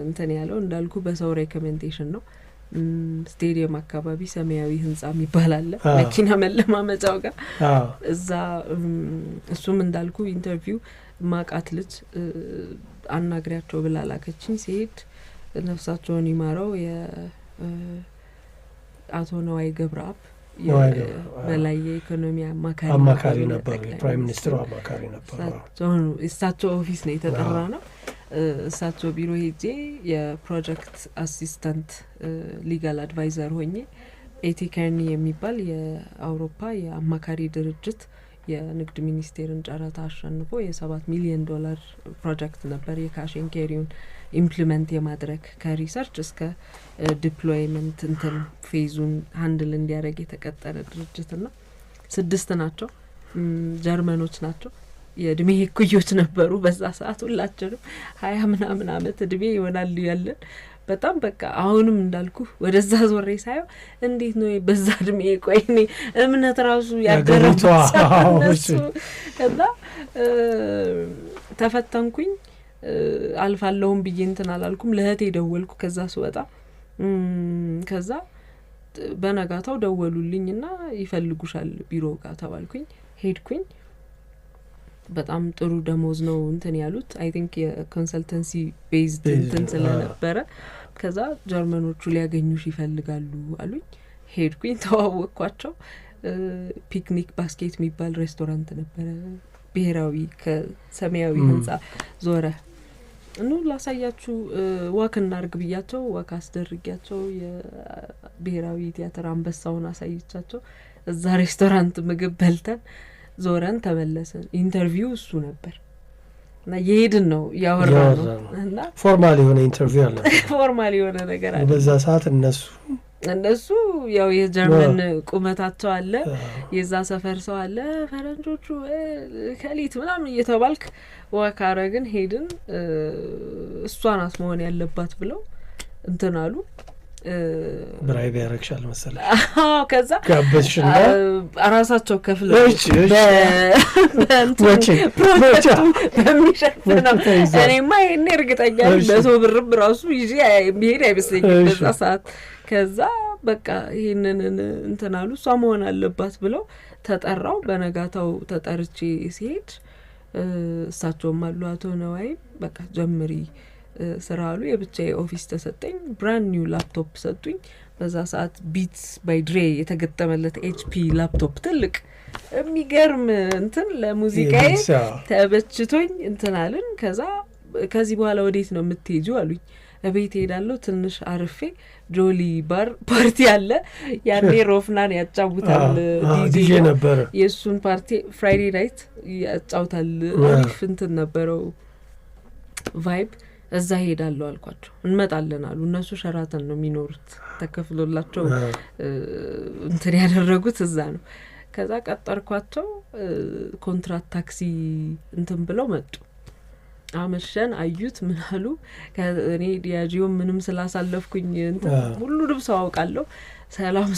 እንትን ያለው እንዳልኩ በሰው ሬኮሜንዴሽን ነው። ስቴዲየም አካባቢ ሰማያዊ ህንጻ የሚባል አለ መኪና መለማመጫው ጋር እዛ እሱም እንዳልኩ ኢንተርቪው ማቃት ልጅ አናግሪያቸው ብላ ላከችኝ። ሲሄድ ነፍሳቸውን ይማረው የአቶ ነዋይ ገብረአብ በላይ የኢኮኖሚ አማካሪ ነበሩ፣ የፕራይም ሚኒስትሩ አማካሪ ነበሩ። እሳቸው ኦፊስ ነው የተጠራ ነው። እሳቸው ቢሮ ሄጄ የፕሮጀክት አሲስታንት ሊጋል አድቫይዘር ሆኜ ኤቲከርኒ የሚባል የአውሮፓ የአማካሪ ድርጅት የንግድ ሚኒስቴርን ጨረታ አሸንፎ $7 ሚሊዮን ፕሮጀክት ነበር የካሽ ኤንድ ካሪውን ኢምፕሊመንት የማድረግ ከሪሰርች እስከ ዲፕሎይመንት እንትን ፌዙን ሃንድል እንዲያደርግ የተቀጠረ ድርጅትና 6 ናቸው፣ ጀርመኖች ናቸው። የእድሜ እኩዮች ነበሩ በዛ ሰዓት ሁላችንም 20 ምናምን አመት እድሜ ይሆናል ያለን። በጣም በቃ አሁንም እንዳልኩ ወደዛ ዞሬ ሳየው እንዴት ነው በዛ እድሜ ቆይኔ እምነት ራሱ ያገረምኩት እና ተፈተንኩኝ። አልፋለሁም ብዬ እንትን አላልኩም። ለእህቴ ደወልኩ ከዛ ስወጣ። ከዛ በነጋታው ደወሉልኝና ይፈልጉሻል ቢሮ ጋር ተባልኩኝ። ሄድኩኝ። በጣም ጥሩ ደሞዝ ነው እንትን ያሉት አይ ቲንክ የኮንሰልተንሲ ቤዝድ እንትን ስለነበረ ከዛ ጀርመኖቹ ሊያገኙሽ ይፈልጋሉ አሉኝ። ሄድኩኝ፣ ተዋወቅኳቸው። ፒክኒክ ባስኬት የሚባል ሬስቶራንት ነበረ ብሔራዊ ከሰማያዊ ህንጻ ዞረ እኑ ላሳያችሁ ዋክ እናርግ ብያቸው ዋክ አስደርጊያቸው የብሔራዊ ቲያትር አንበሳውን አሳይቻቸው እዛ ሬስቶራንት ምግብ በልተን ዞረን ተመለሰን። ኢንተርቪው እሱ ነበር እና የሄድን ነው ያወራነው እና ፎርማል የሆነ ኢንተርቪው አለ። ፎርማል የሆነ ነገር አለ። በዛ ሰዓት እነሱ ያው የጀርመን ቁመታቸው አለ፣ የዛ ሰፈር ሰው አለ፣ ፈረንጆቹ ከሊት ምናምን እየተባልክ ወካረግን ሄድን። እሷን አስመሆን ያለባት ብለው እንትን አሉ። ብራይብ ያረክሻል መሰለኝ። ከዛ ጋበዝሽና ራሳቸው ከፍለው በሚሸፍነው እኔማ ይሄኔ እርግጠኛ በሰው ብርም ራሱ ይዤ የሚሄድ አይመስለኝም በዛ ሰዓት። ከዛ በቃ ይሄንን እንትን አሉ። እሷ መሆን አለባት ብለው ተጠራው። በነጋታው ተጠርቼ ሲሄድ እሳቸውም አሉ አቶ ነዋይ በቃ ጀምሪ ስራ አሉ። የብቻዬ ኦፊስ ተሰጠኝ። ብራንድ ኒው ላፕቶፕ ሰጡኝ። በዛ ሰዓት ቢትስ ባይ ድሬ የተገጠመለት ኤችፒ ላፕቶፕ ትልቅ የሚገርም እንትን ለሙዚቃዬ ተበችቶኝ እንትን አልን። ከዛ ከዚህ በኋላ ወዴት ነው የምትሄጂው አሉኝ። እቤት ሄዳለሁ ትንሽ አርፌ ጆሊ ባር ፓርቲ አለ ያኔ ሮፍናን ያጫውታል ዲጄ ነበር። የሱን ፓርቲ ፍራይዴ ናይት ያጫውታል። አሪፍ እንትን ነበረው ቫይብ። እዛ ሄዳለሁ አልኳቸው። እንመጣለን አሉ። እነሱ ሸራተን ነው የሚኖሩት ተከፍሎላቸው እንትን ያደረጉት እዛ ነው። ከዛ ቀጠርኳቸው። ኮንትራት ታክሲ እንትን ብለው መጡ። አመሸን አዩት ምን አሉ። ከኔ ዲያጂዮ ምንም ስላሳለፍኩኝ እንትን ሁሉንም ሰው አውቃለሁ።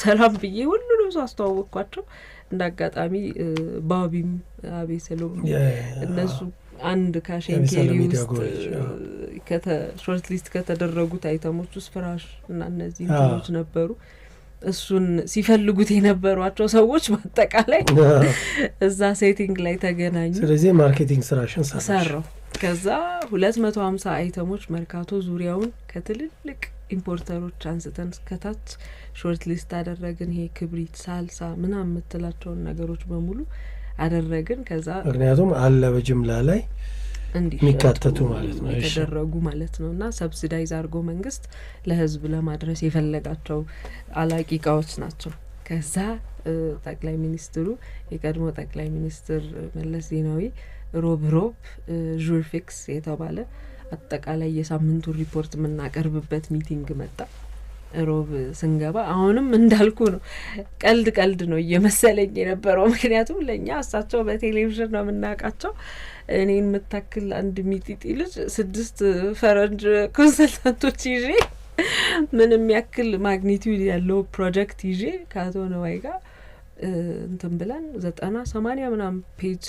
ሰላም ብዬ ሁሉንም ሰው አስተዋወቅኳቸው። እንዳጋጣሚ ባቢም አቤሰሎም እነሱ አንድ ካሽ ኤንድ ካሪ ውስጥ ሾርት ሊስት ከተደረጉት አይተሞች ውስጥ ፍራሽ እና እነዚህ እንትኖች ነበሩ። እሱን ሲፈልጉት የነበሯቸው ሰዎች በአጠቃላይ እዛ ሴቲንግ ላይ ተገናኙ። ስለዚህ ማርኬቲንግ ስራሽን ሰራው። ከዛ 250 አይተሞች መርካቶ ዙሪያውን ከትልልቅ ኢምፖርተሮች አንስተን ከታች ሾርት ሊስት አደረግን። ይሄ ክብሪት፣ ሳልሳ ምናምን የምትላቸውን ነገሮች በሙሉ አደረግን። ከዛ ምክንያቱም አለ በጅምላ ላይ የሚካተቱ ማለት ነው የተደረጉ ማለት ነው እና ሰብሲዳይዝ አድርጎ መንግስት ለህዝብ ለማድረስ የፈለጋቸው አላቂ እቃዎች ናቸው። ከዛ ጠቅላይ ሚኒስትሩ የቀድሞ ጠቅላይ ሚኒስትር መለስ ዜናዊ ሮብ ዡር ፊክስ የተባለ አጠቃላይ የሳምንቱ ሪፖርት የምናቀርብበት ሚቲንግ መጣ። ሮብ ስንገባ አሁንም እንዳልኩ ነው ቀልድ ነው እየመሰለኝ የነበረው። ምክንያቱም ለእኛ እሳቸው በቴሌቪዥን ነው የምናውቃቸው። እኔን የምታክል አንድ ሚጢጢ ልጅ 6 ፈረንጅ ኮንሰልታንቶች ይዤ ምንም ያክል ማግኒቲዩድ ያለው ፕሮጀክት ይዤ ከአቶ ነዋይ ጋር እንትን ብለን 90-80 ምናምን ፔጅ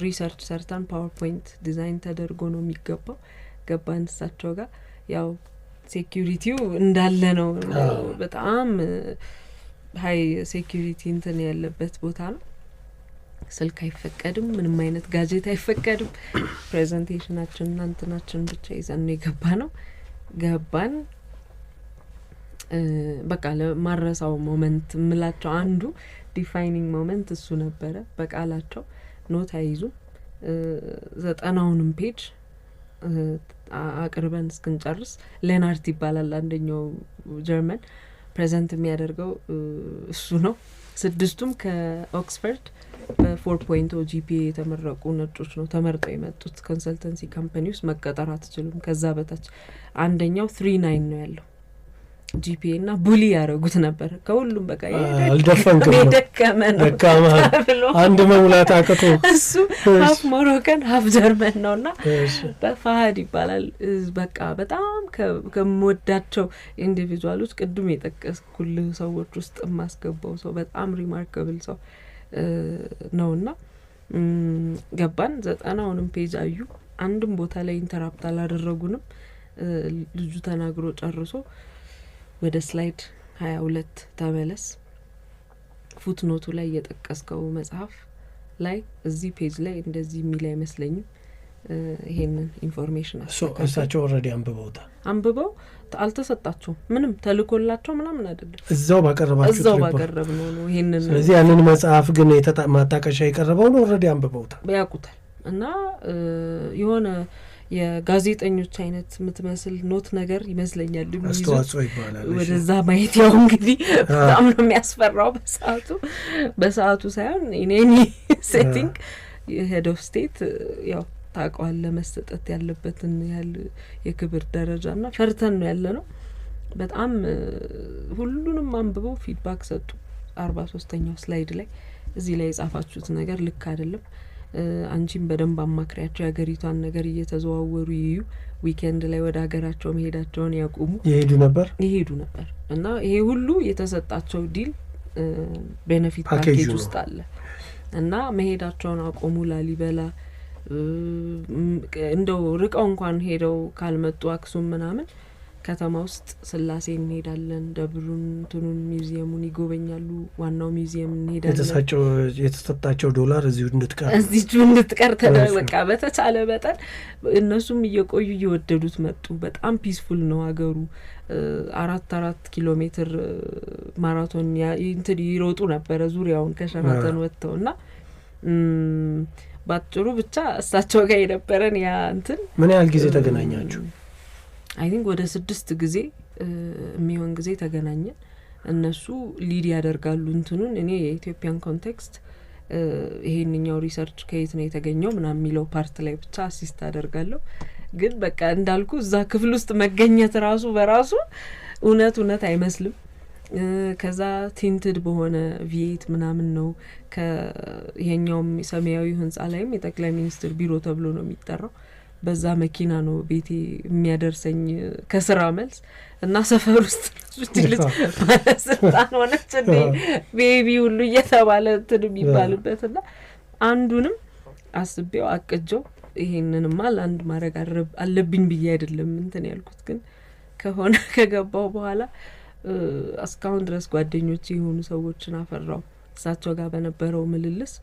ሪሰርች ሰርተን ፓወርፖይንት ዲዛይን ተደርጎ ነው የሚገባው። ገባን እሳቸው ጋር ያው ሴኩሪቲው እንዳለ ነው። በጣም ሀይ ሴኩሪቲ እንትን ያለበት ቦታ ነው። ስልክ አይፈቀድም፣ ምንም አይነት ጋጀት አይፈቀድም። ፕሬዘንቴሽናችን እናንትናችን ብቻ ይዘን ነው የገባ ነው። ገባን በቃ ለማረሳው ሞመንት ምላቸው አንዱ ዲፋይኒንግ ሞመንት እሱ ነበረ። በቃላቸው ኖት አይዙ 90ውንም ፔጅ አቅርበን እስክንጨርስ ሌናርት ይባላል አንደኛው ጀርመን ፕሬዘንት የሚያደርገው እሱ ነው። 6ቱም ከኦክስፎርድ በ4.0 GPA የተመረቁ ነጮች ነው ተመርጠው የመጡት። ኮንሰልተንሲ ካምፓኒ ውስጥ መቀጠር አትችሉም ከዛ በታች። አንደኛው 3.9 ነው ያለው GPA እና ቡሊ ያደረጉት ነበር ከሁሉም። በቃ አልደፈንክም ነው ደካማ አንድ መሙላት አቅቶ እሱ ሀፍ ሞሮከን ሀፍ ጀርመን ነውና በፋሃድ ይባላል። በቃ በጣም ከመወዳቸው ኢንዲቪጁዋሎች ቅድም የጠቀስኩልህ ሰዎች ውስጥ የማስገባው ሰው በጣም ሪማርካብል ሰው ነውና ገባን። 90ውንም ፔጅ አዩ። አንድም ቦታ ላይ ኢንተራፕት አላደረጉንም። ልጁ ተናግሮ ጨርሶ ወደ ስላይድ 22 ተመለስ። ፉትኖቱ ላይ የጠቀስከው መጽሐፍ ላይ እዚህ ፔጅ ላይ እንደዚህ የሚል አይመስለኝም። ይሄንን ኢንፎርሜሽን እሳቸው ኦልሬዲ አንብበው አልተሰጣቸውም። ምንም ተልኮላቸው ምናምን አይደለም። እዛው ባቀረብነው ነው ይሄንን። ስለዚህ ያንን መጽሐፍ ግን ማጣቀሻ የቀረበው ነው ኦልሬዲ አንብበውታል፣ ያውቁታል። እና የሆነ የጋዜጠኞች አይነት የምትመስል ኖት ነገር ይመስለኛል አስተዋጽኦ ይባላል። ወደዛ ማየት ያው እንግዲህ በጣም ነው የሚያስፈራው። በሰዓቱ ሳይሆን ኢኔኒ ሴቲንግ ሄድ ኦፍ ስቴት ያው ታቋል ለመስጠት ያለበትን ያህል የክብር ደረጃና ፈርተን ነው ያለ ነው። በጣም ሁሉንም አንብበው ፊድባክ ሰጡ። 43ኛው ስላይድ ላይ እዚህ ላይ የጻፋችሁት ነገር ልክ አይደለም፣ አንቺም በደንብ አማክሪያቸው የሀገሪቷን ነገር እየተዘዋወሩ ይዩ፣ ዊኬንድ ላይ ወደ ሀገራቸው መሄዳቸውን ያቁሙ። ይሄዱ ነበር እና ይሄ ሁሉ የተሰጣቸው ዲል ቤኔፊት ፓኬጅ ውስጥ አለ እና መሄዳቸውን አቆሙ። ላሊበላ እንደው ርቀው እንኳን ሄደው ካልመጡ አክሱም ምናምን ከተማ ውስጥ ስላሴ እንሄዳለን፣ ደብሩን እንትኑን ሚውዚየሙን ይጎበኛሉ። ዋናው ሚውዚየም እንሄዳለን። የተሰጣቸው $1 እዚሁ እንድትቀር በቃ በተቻለ መጠን እነሱም እየቆዩ እየወደዱት መጡ። በጣም ፒስፉል ነው ሀገሩ። 4 ኪሎ ሜትር ማራቶን እንትን ይሮጡ ነበረ ዙሪያውን ከሸራተን ወጥተው እና ባጭሩ ብቻ እሳቸው ጋር የነበረን ያ እንትን። ምን ያህል ጊዜ ተገናኛችሁ? አይ ቲንክ ወደ 6 ጊዜ የሚሆን ጊዜ ተገናኘን። እነሱ ሊድ ያደርጋሉ እንትኑን። እኔ የኢትዮጵያን ኮንቴክስት ይሄንኛው ሪሰርች ከየት ነው የተገኘው ምናምን የሚለው ፓርት ላይ ብቻ አሲስት አደርጋለሁ። ግን በቃ እንዳልኩ እዛ ክፍል ውስጥ መገኘት ራሱ በራሱ እውነት አይመስልም። ከዛ ቲንትድ በሆነ ቪኤት ምናምን ነው። ከይሄኛውም ሰማያዊ ህንጻ ላይም የጠቅላይ ሚኒስትር ቢሮ ተብሎ ነው የሚጠራው። በዛ መኪና ነው ቤቴ የሚያደርሰኝ ከስራ መልስ እና ሰፈር ውስጥ ልጅ ባለስልጣን ሆነች እንዴ ቤቢ ሁሉ እየተባለ እንትን የሚባልበት እና አንዱንም አስቤው አቅጀው ይሄንንማ ለአንድ ማድረግ አለብኝ ብዬ አይደለም እንትን ያልኩት። ግን ከሆነ ከገባው በኋላ እስካሁን ድረስ ጓደኞቼ የሆኑ ሰዎችን አፈራው። እሳቸው ጋር በነበረው ምልልስ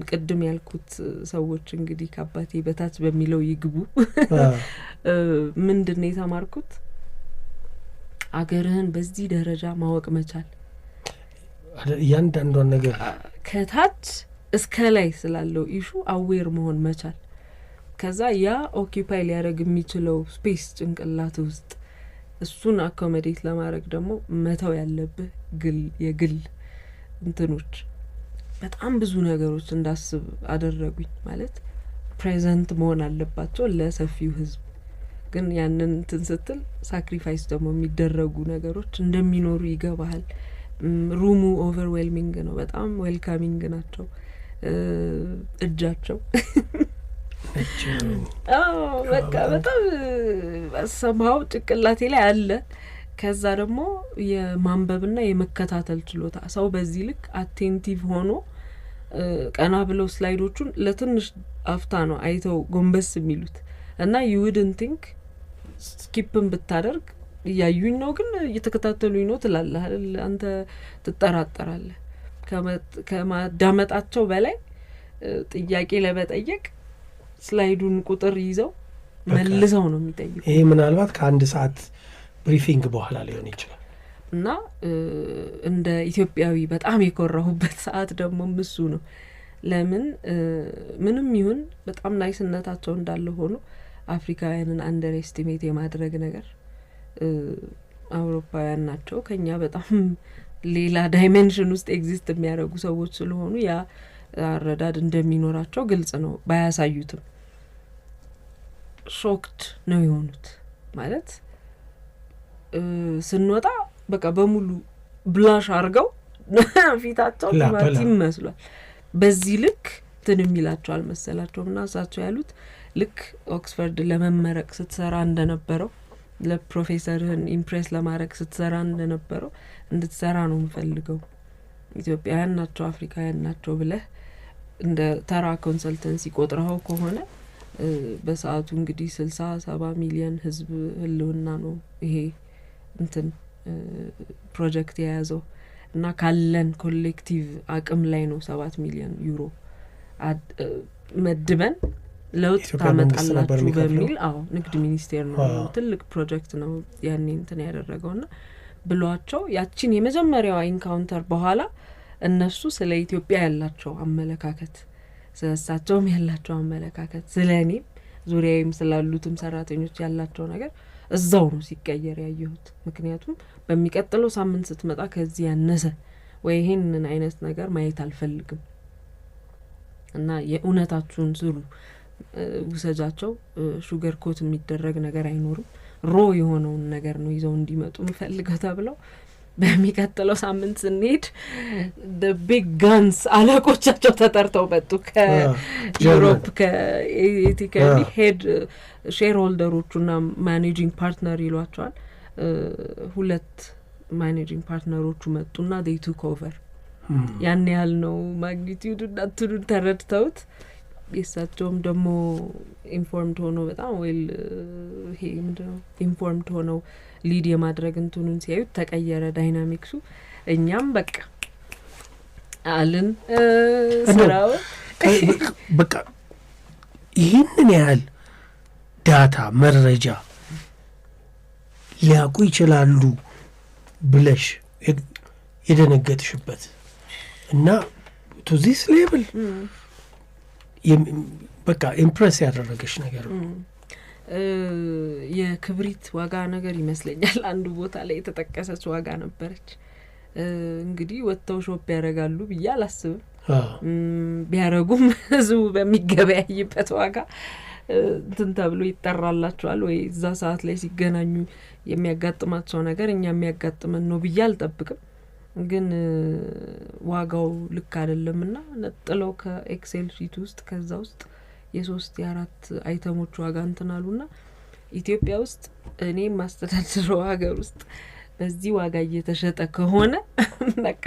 ቅድም ያልኩት ሰዎች እንግዲህ ከአባቴ በታች በሚለው ይግቡ ምንድነው የተማርኩት አገርህን በዚህ ደረጃ ማወቅ መቻል ያንዳንዷን ነገር ከታች እስከ ላይ ስላለው ኢሹ አዌር መሆን መቻል ከዛ ያ ኦኪፓይ ሊያደርግ የሚችለው ስፔስ ጭንቅላት ውስጥ እሱን አኮሞዴት ለማድረግ ደግሞ መተው ያለብህ የግል እንትኖች በጣም ብዙ ነገሮች እንዳስብ አደረጉኝ ማለት ፕሬዘንት መሆን አለባቸው ለሰፊው ህዝብ ግን ያንን እንትን ስትል ሳክሪፋይስ ደግሞ የሚደረጉ ነገሮች እንደሚኖሩ ይገባሃል ሩሙ ኦቨርዌልሚንግ ነው በጣም ዌልካሚንግ ናቸው እጃቸው በቃ በጣም ሰማው ጭቅላቴ ላይ አለ ከዛ ደግሞ የማንበብና የመከታተል ችሎታ ሰው በዚህ ልክ አቴንቲቭ ሆኖ ቀና ብለው ስላይዶቹን ለትንሽ አፍታ ነው አይተው ጎንበስ የሚሉት እና you wouldn't think ስኪፕን ብታደርግ ያዩኝ ነው ግን እየተከታተሉኝ ነው ትላለህ አይደል አንተ ትጠራጠራለህ ከማዳመጣቸው በላይ ጥያቄ ለመጠየቅ ስላይዱን ቁጥር ይዘው መልሰው ነው የሚጠይቁት ይሄ ምናልባት ከአንድ ሰዓት ብሪፊንግ በኋላ ሊሆን ይችላል እና እንደ ኢትዮጵያዊ በጣም የኮራሁበት ሰዓት ደግሞ እሱ ነው ለምን ምንም ይሁን በጣም ናይስነታቸው እንዳለ ሆኖ አፍሪካውያንን አንደር ኤስቲሜት የማድረግ ነገር አውሮፓውያን ናቸው ከኛ በጣም ሌላ ዳይሜንሽን ውስጥ ኤግዚስት የሚያደርጉ ሰዎች ስለሆኑ ያ አረዳድ እንደሚኖራቸው ግልጽ ነው ባያሳዩትም ሾክድ ነው የሆኑት ማለት ስንወጣ በቃ በሙሉ ብላሽ አርገው ፊታቸው ቲማቲም መስሏል በዚህ ልክ ትንሚላቸው አልመሰላቸውምና እሳቸው ያሉት ልክ ኦክስፎርድ ለመመረቅ ስትሰራ እንደነበረው ለፕሮፌሰርህን ኢምፕሬስ ለማድረግ ስትሰራ እንደነበረው እንድትሰራ ነው የምፈልገው ኢትዮጵያውያን ናቸው አፍሪካውያን ናቸው ብለህ እንደ ተራ ኮንሰልተንሲ ቆጥረው ከሆነ በሰዓቱ እንግዲህ 60-70 ሚሊዮን ህዝብ ህልውና ነው ይሄ እንትን ፕሮጀክት የያዘው እና ካለን ኮሌክቲቭ አቅም ላይ ነው 7 ሚሊዮን ዩሮ መድበን ለውጥ ታመጣላችሁ በሚል ንግድ ሚኒስቴር ነው ትልቅ ፕሮጀክት ነው ያኔ እንትን ያደረገውና ብሏቸው ያቺን የመጀመሪያው ኢንካውንተር በኋላ እነሱ ስለ ኢትዮጵያ ያላቸው አመለካከት ስለሳቸውም ያላቸው አመለካከት ስለኔም ዙሪያዬም ስላሉትም ሰራተኞች ያላቸው ነገር እዛው ነው ሲቀየር ያየሁት ምክንያቱም በሚቀጥለው ሳምንት ስትመጣ ከዚህ ያነሰ ወይ ይሄንን አይነት ነገር ማየት አልፈልግም እና የኡነታችሁን ስሩ ውሰጃቸው ሹገር ኮት የሚደረግ ነገር አይኖርም ሮ የሆነውን ነገር ነው ይዘው እንዲመጡ ምፈልገው ተብለው በሚቀጥለው ሳምንት ስንሄድ the big guns አለቆቻቸው ተጠርተው መጡ ከዩሮፕ ከኤቲካሊ ሄድ ሼር ሆልደሮቹና ማኔጂንግ ፓርትነር ይሏቸዋል ሁለት ማኔጂንግ ፓርትነሮቹ መጡና they took over ያን ያህል ነው ማግኒቲዩድ እንዳትሉን ተረድተውት የሳቸውም ደግሞ ኢንፎርምድ ሆኖ በጣም ዌል ይሄ ምንድነው ኢንፎርምድ ሆነው ሊድ የማድረግ እንትኑን ሲያዩት ተቀየረ ዳይናሚክሱ እኛም በቃ አልን ስራው በቃ ይህንን ያህል ዳታ መረጃ ሊያውቁ ይችላሉ ብለሽ የደነገጥሽበት እና to this level በቃ ኢምፕሬስ ያደረገሽ ነገር ነው የክብሪት ዋጋ ነገር ይመስለኛል አንዱ ቦታ ላይ የተጠቀሰች ዋጋ ነበረች እንግዲህ ወጥተው ሾፕ ያደርጋሉ ብዬ አላስብም ቢያረጉም ህዝቡ በሚገበያይበት ዋጋ እንትን ተብሎ ይጠራላቸዋል ወይ እዛ ሰዓት ላይ ሲገናኙ የሚያጋጥማቸው ነገር እኛ የሚያጋጥመን ነው ብዬ አልጠብቅም ግን ዋጋው ልክ አይደለምና ነጥለው ከኤክሴል ሺት ውስጥ ከዛ ውስጥ የ3 የ4 አይተሞች ዋጋ እንትናሉና ኢትዮጵያ ውስጥ እኔ ማስተዳደረው ሀገር ውስጥ በዚህ ዋጋ እየተሸጠ ከሆነ በቃ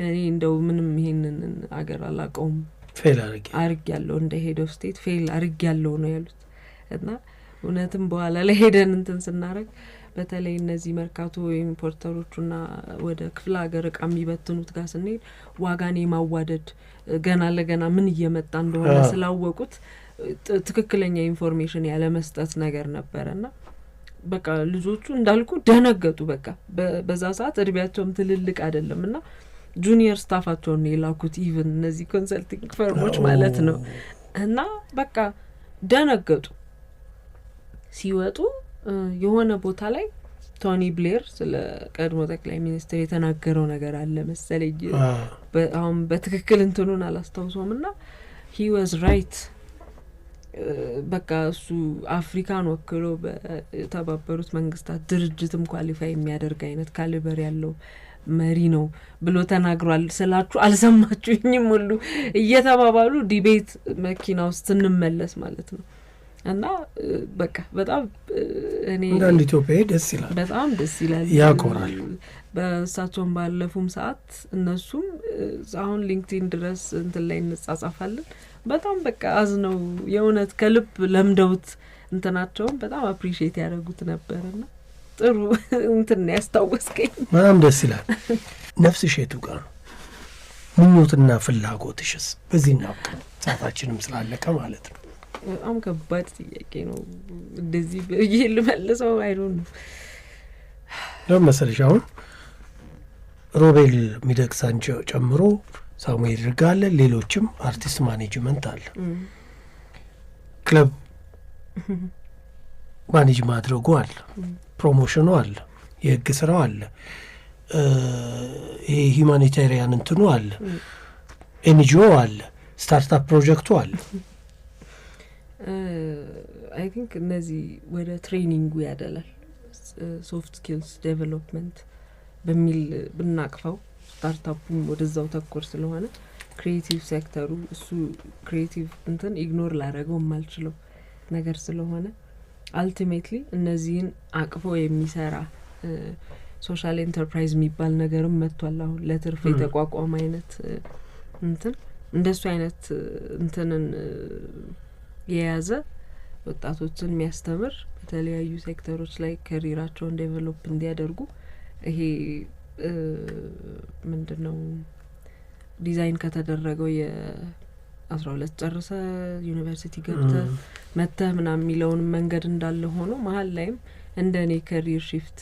እኔ እንደው ምንም ይሄንን ሀገር አላቀውም ፌል አርግ ያለው እንደ ሄድ ኦፍ ስቴት ፌል አርግ ያለው ነው ያሉት እና እውነትም በኋላ ላይ ሄደን እንትን ስናረግ በተለይ እነዚህ መርካቶ ኢምፖርተሮቹና ወደ ክፍለ ሀገር እቃ የሚበትኑት ጋር ስንሄድ ዋጋን የማዋደድ ገና ለገና ምን እየመጣ እንደሆነ ስላወቁት ትክክለኛ ኢንፎርሜሽን ያለ መስጠት ነገር ነበርና በቃ ልጆቹ እንዳልኩ ደነገጡ። በቃ በዛ ሰዓት እድሜያቸውም ትልልቅ አይደለምና ጁኒየር ስታፋቸውን የላኩት ኢቭን እነዚህ ኮንሰልቲንግ ፈርሞች ማለት ነው። እና በቃ ደነገጡ። ሲወጡ የሆነ ቦታ ላይ ቶኒ ብሌር ስለ ቀድሞ ጠቅላይ ሚኒስትር የተናገረው ነገር አለ መሰለኝ። አሁን በትክክል እንትኑን አላስታውሰውምና he was right። በቃ እሱ አፍሪካን ወክሎ በተባበሩት መንግስታት ድርጅትም ኳሊፋይ የሚያደርግ አይነት ካሊበር ያለው መሪ ነው ብሎ ተናግሯል። ስላችሁ አልሰማችሁኝም ሁሉ እየተባባሉ ዲቤት መኪና ውስጥ እንመለስ ማለት ነው። እና በቃ በጣም እኔ እንደ ኢትዮጵያ ደስ ይላል፣ በጣም ደስ ይላል፣ ያኮራል። በእሳቸውም ባለፉም ሰዓት እነሱም አሁን ሊንክዲን ድረስ እንትን ላይ እንጻጻፋለን። በጣም በቃ አዝነው የእውነት ከልብ ለምደውት እንትናቸውም በጣም አፕሪሺየት ያደረጉት ነበርና ጥሩ እንትን ያስታወስከኝ በጣም ደስ ይላል። ነፍስሽ የቱ ጋር ነው? ምኞትና ፍላጎትሽስ? በዚህ እናውቅ፣ ሰዓታችንም ስላለቀ ማለት ነው። በጣም ከባድ ጥያቄ ነው። እንደዚህ ይሄ ልመልሰው አይዶን ነው ለመሰለሽ አሁን ሮቤል ሚደቅሳን ጨምሮ ሳሙኤል ርጋለ ሌሎችም አርቲስት ማኔጅመንት አለ። ክለብ ማኔጅ ማድረጉ አለ፣ ፕሮሞሽኑ አለ፣ የህግ ስራው አለ፣ ይሄ ሂማኒታሪያን እንትኑ አለ፣ ኤንጂኦ አለ፣ ስታርታፕ ፕሮጀክቱ አለ። አይ ቲንክ እነዚህ ወደ ትሬኒንጉ ያደላል። ሶፍት ስኪልስ ዴቨሎፕመንት በሚል ብናቅፈው ስታርታፑም ወደዛው ተኮር ስለሆነ ክሪኤቲቭ ሴክተሩ እሱ ክሪኤቲቭ እንትን ኢግኖር ላደረገው የማልችለው ነገር ስለሆነ አልቲሜትሊ እነዚህን አቅፎ የሚሰራ ሶሻል ኢንተርፕራይዝ የሚባል ነገርም መጥቷል። አሁን ለትርፍ የተቋቋመ አይነት እንትን እንደሱ አይነት እንትንን የያዘ ወጣቶችን የሚያስተምር በተለያዩ ሴክተሮች ላይ ካሪራቸውን ዴቨሎፕ እንዲያደርጉ ይሄ ምንድነው ዲዛይን ከተደረገው የ12 ጨርሰ ዩኒቨርሲቲ ገብተ መተ ምናምን የሚለውን መንገድ እንዳለ ሆኖ መሀል ላይም እንደኔ ካሪር ሺፍት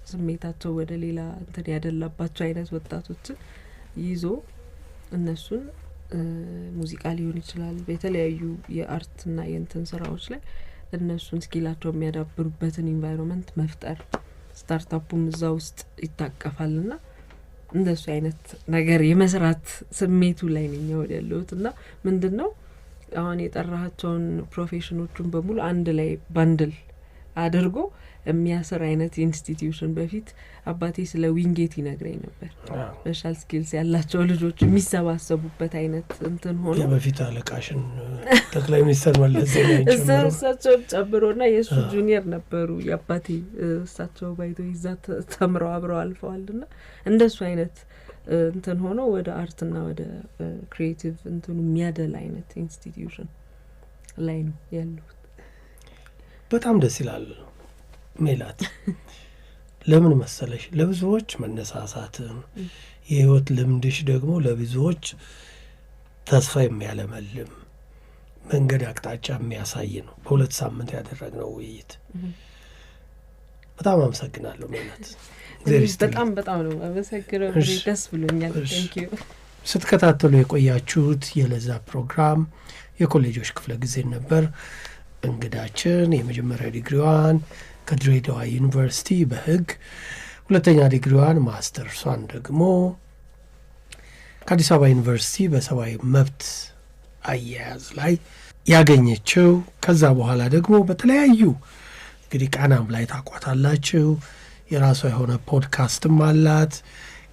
ስሜታቸው ወደ ሌላ እንትን ያደላባቸው አይነት ወጣቶችን ይዞ እነሱን ሙዚቃ ሊሆን ይችላል በተለያዩ የአርትና የእንትን ስራዎች ላይ እነሱን ስኪላቸው የሚያዳብሩበትን ኢንቫይሮንመንት መፍጠር ስታርታፑም እዛ ውስጥ ይታቀፋልና እንደሱ አይነት ነገር የመስራት ስሜቱ ላይ ነኝ ያለሁትና ምንድነው አሁን የጠራሃቸውን ፕሮፌሽኖቹን በሙሉ አንድ ላይ ባንድል አድርጎ የሚያሰር አይነት ኢንስቲትዩሽን በፊት አባቴ ስለ ዊንጌት ይነግረኝ ነበር። ስፔሻል ስኪልስ ያላቸው ልጆች የሚሰባሰቡበት አይነት እንትን ሆኖ በፊት አለቃሽን ጠቅላይ ሚኒስትር መለስ ዜናዊ እሳቸው ጨምሮና የሱ ጁኒየር ነበሩ የአባቴ እሳቸው ባይቶ ይዛት ተምረው አብረው አልፈዋልና እንደሱ አይነት እንትን ሆኖ ወደ አርትና ወደ ክሪኤቲቭ እንትኑ የሚያደላ አይነት ኢንስቲትዩሽን ላይ ነው ያለው። በጣም ደስ ይላል ሜላት። ለምን መሰለሽ ለብዙዎች መነሳሳትን የህይወት ልምድሽ ደግሞ ለብዙዎች ተስፋ የሚያለመልም መንገድ አቅጣጫ የሚያሳይ ነው። በሁለት ሳምንት ያደረግነው ውይይት በጣም አመሰግናለሁ ሜላት። በጣም ነው አመሰግናለሁ። ደስ ብሎኛል። ቴንክ ዩ። ስትከታተሉ የቆያችሁት የለዛ ፕሮግራም የኮሌጆች ክፍለ ጊዜ ነበር። እንግዳችን የመጀመሪያ ዲግሪዋን ከድሬዳዋ ዩኒቨርሲቲ በህግ ሁለተኛ ዲግሪዋን ማስተርሷን ደግሞ ከአዲስ አበባ ዩኒቨርሲቲ በሰብአዊ መብት አያያዝ ላይ ያገኘችው ከዛ በኋላ ደግሞ በተለያዩ እንግዲህ ቃናም ላይ ታቋታላችሁ የራሷ የሆነ ፖድካስትም አላት።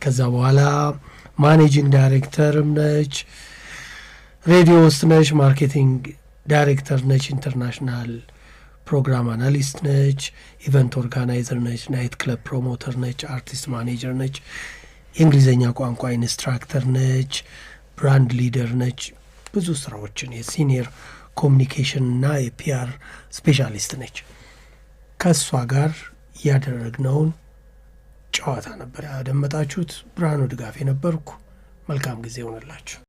ከዛ በኋላ ማኔጂንግ ዳይሬክተርም ነች፣ ሬዲዮ ውስጥ ነች፣ ማርኬቲንግ ዳይሬክተር ነች፣ ኢንተርናሽናል ፕሮግራም አናሊስት ነች፣ ኢቨንት ኦርጋናይዘር ነች፣ ናይት ክለብ ፕሮሞተር ነች፣ አርቲስት ማኔጀር ነች፣ የእንግሊዝኛ ቋንቋ ኢንስትራክተር ነች፣ ብራንድ ሊደር ነች። ብዙ ስራዎችን የሲኒየር የኮሚኒኬሽን እና የፒአር ስፔሻሊስት ነች። ከእሷ ጋር ያደረግነውን ጨዋታ ነበር ያደመጣችሁት። ብርሃኑ ድጋፍ የነበርኩ። መልካም ጊዜ ይሆንላችሁ።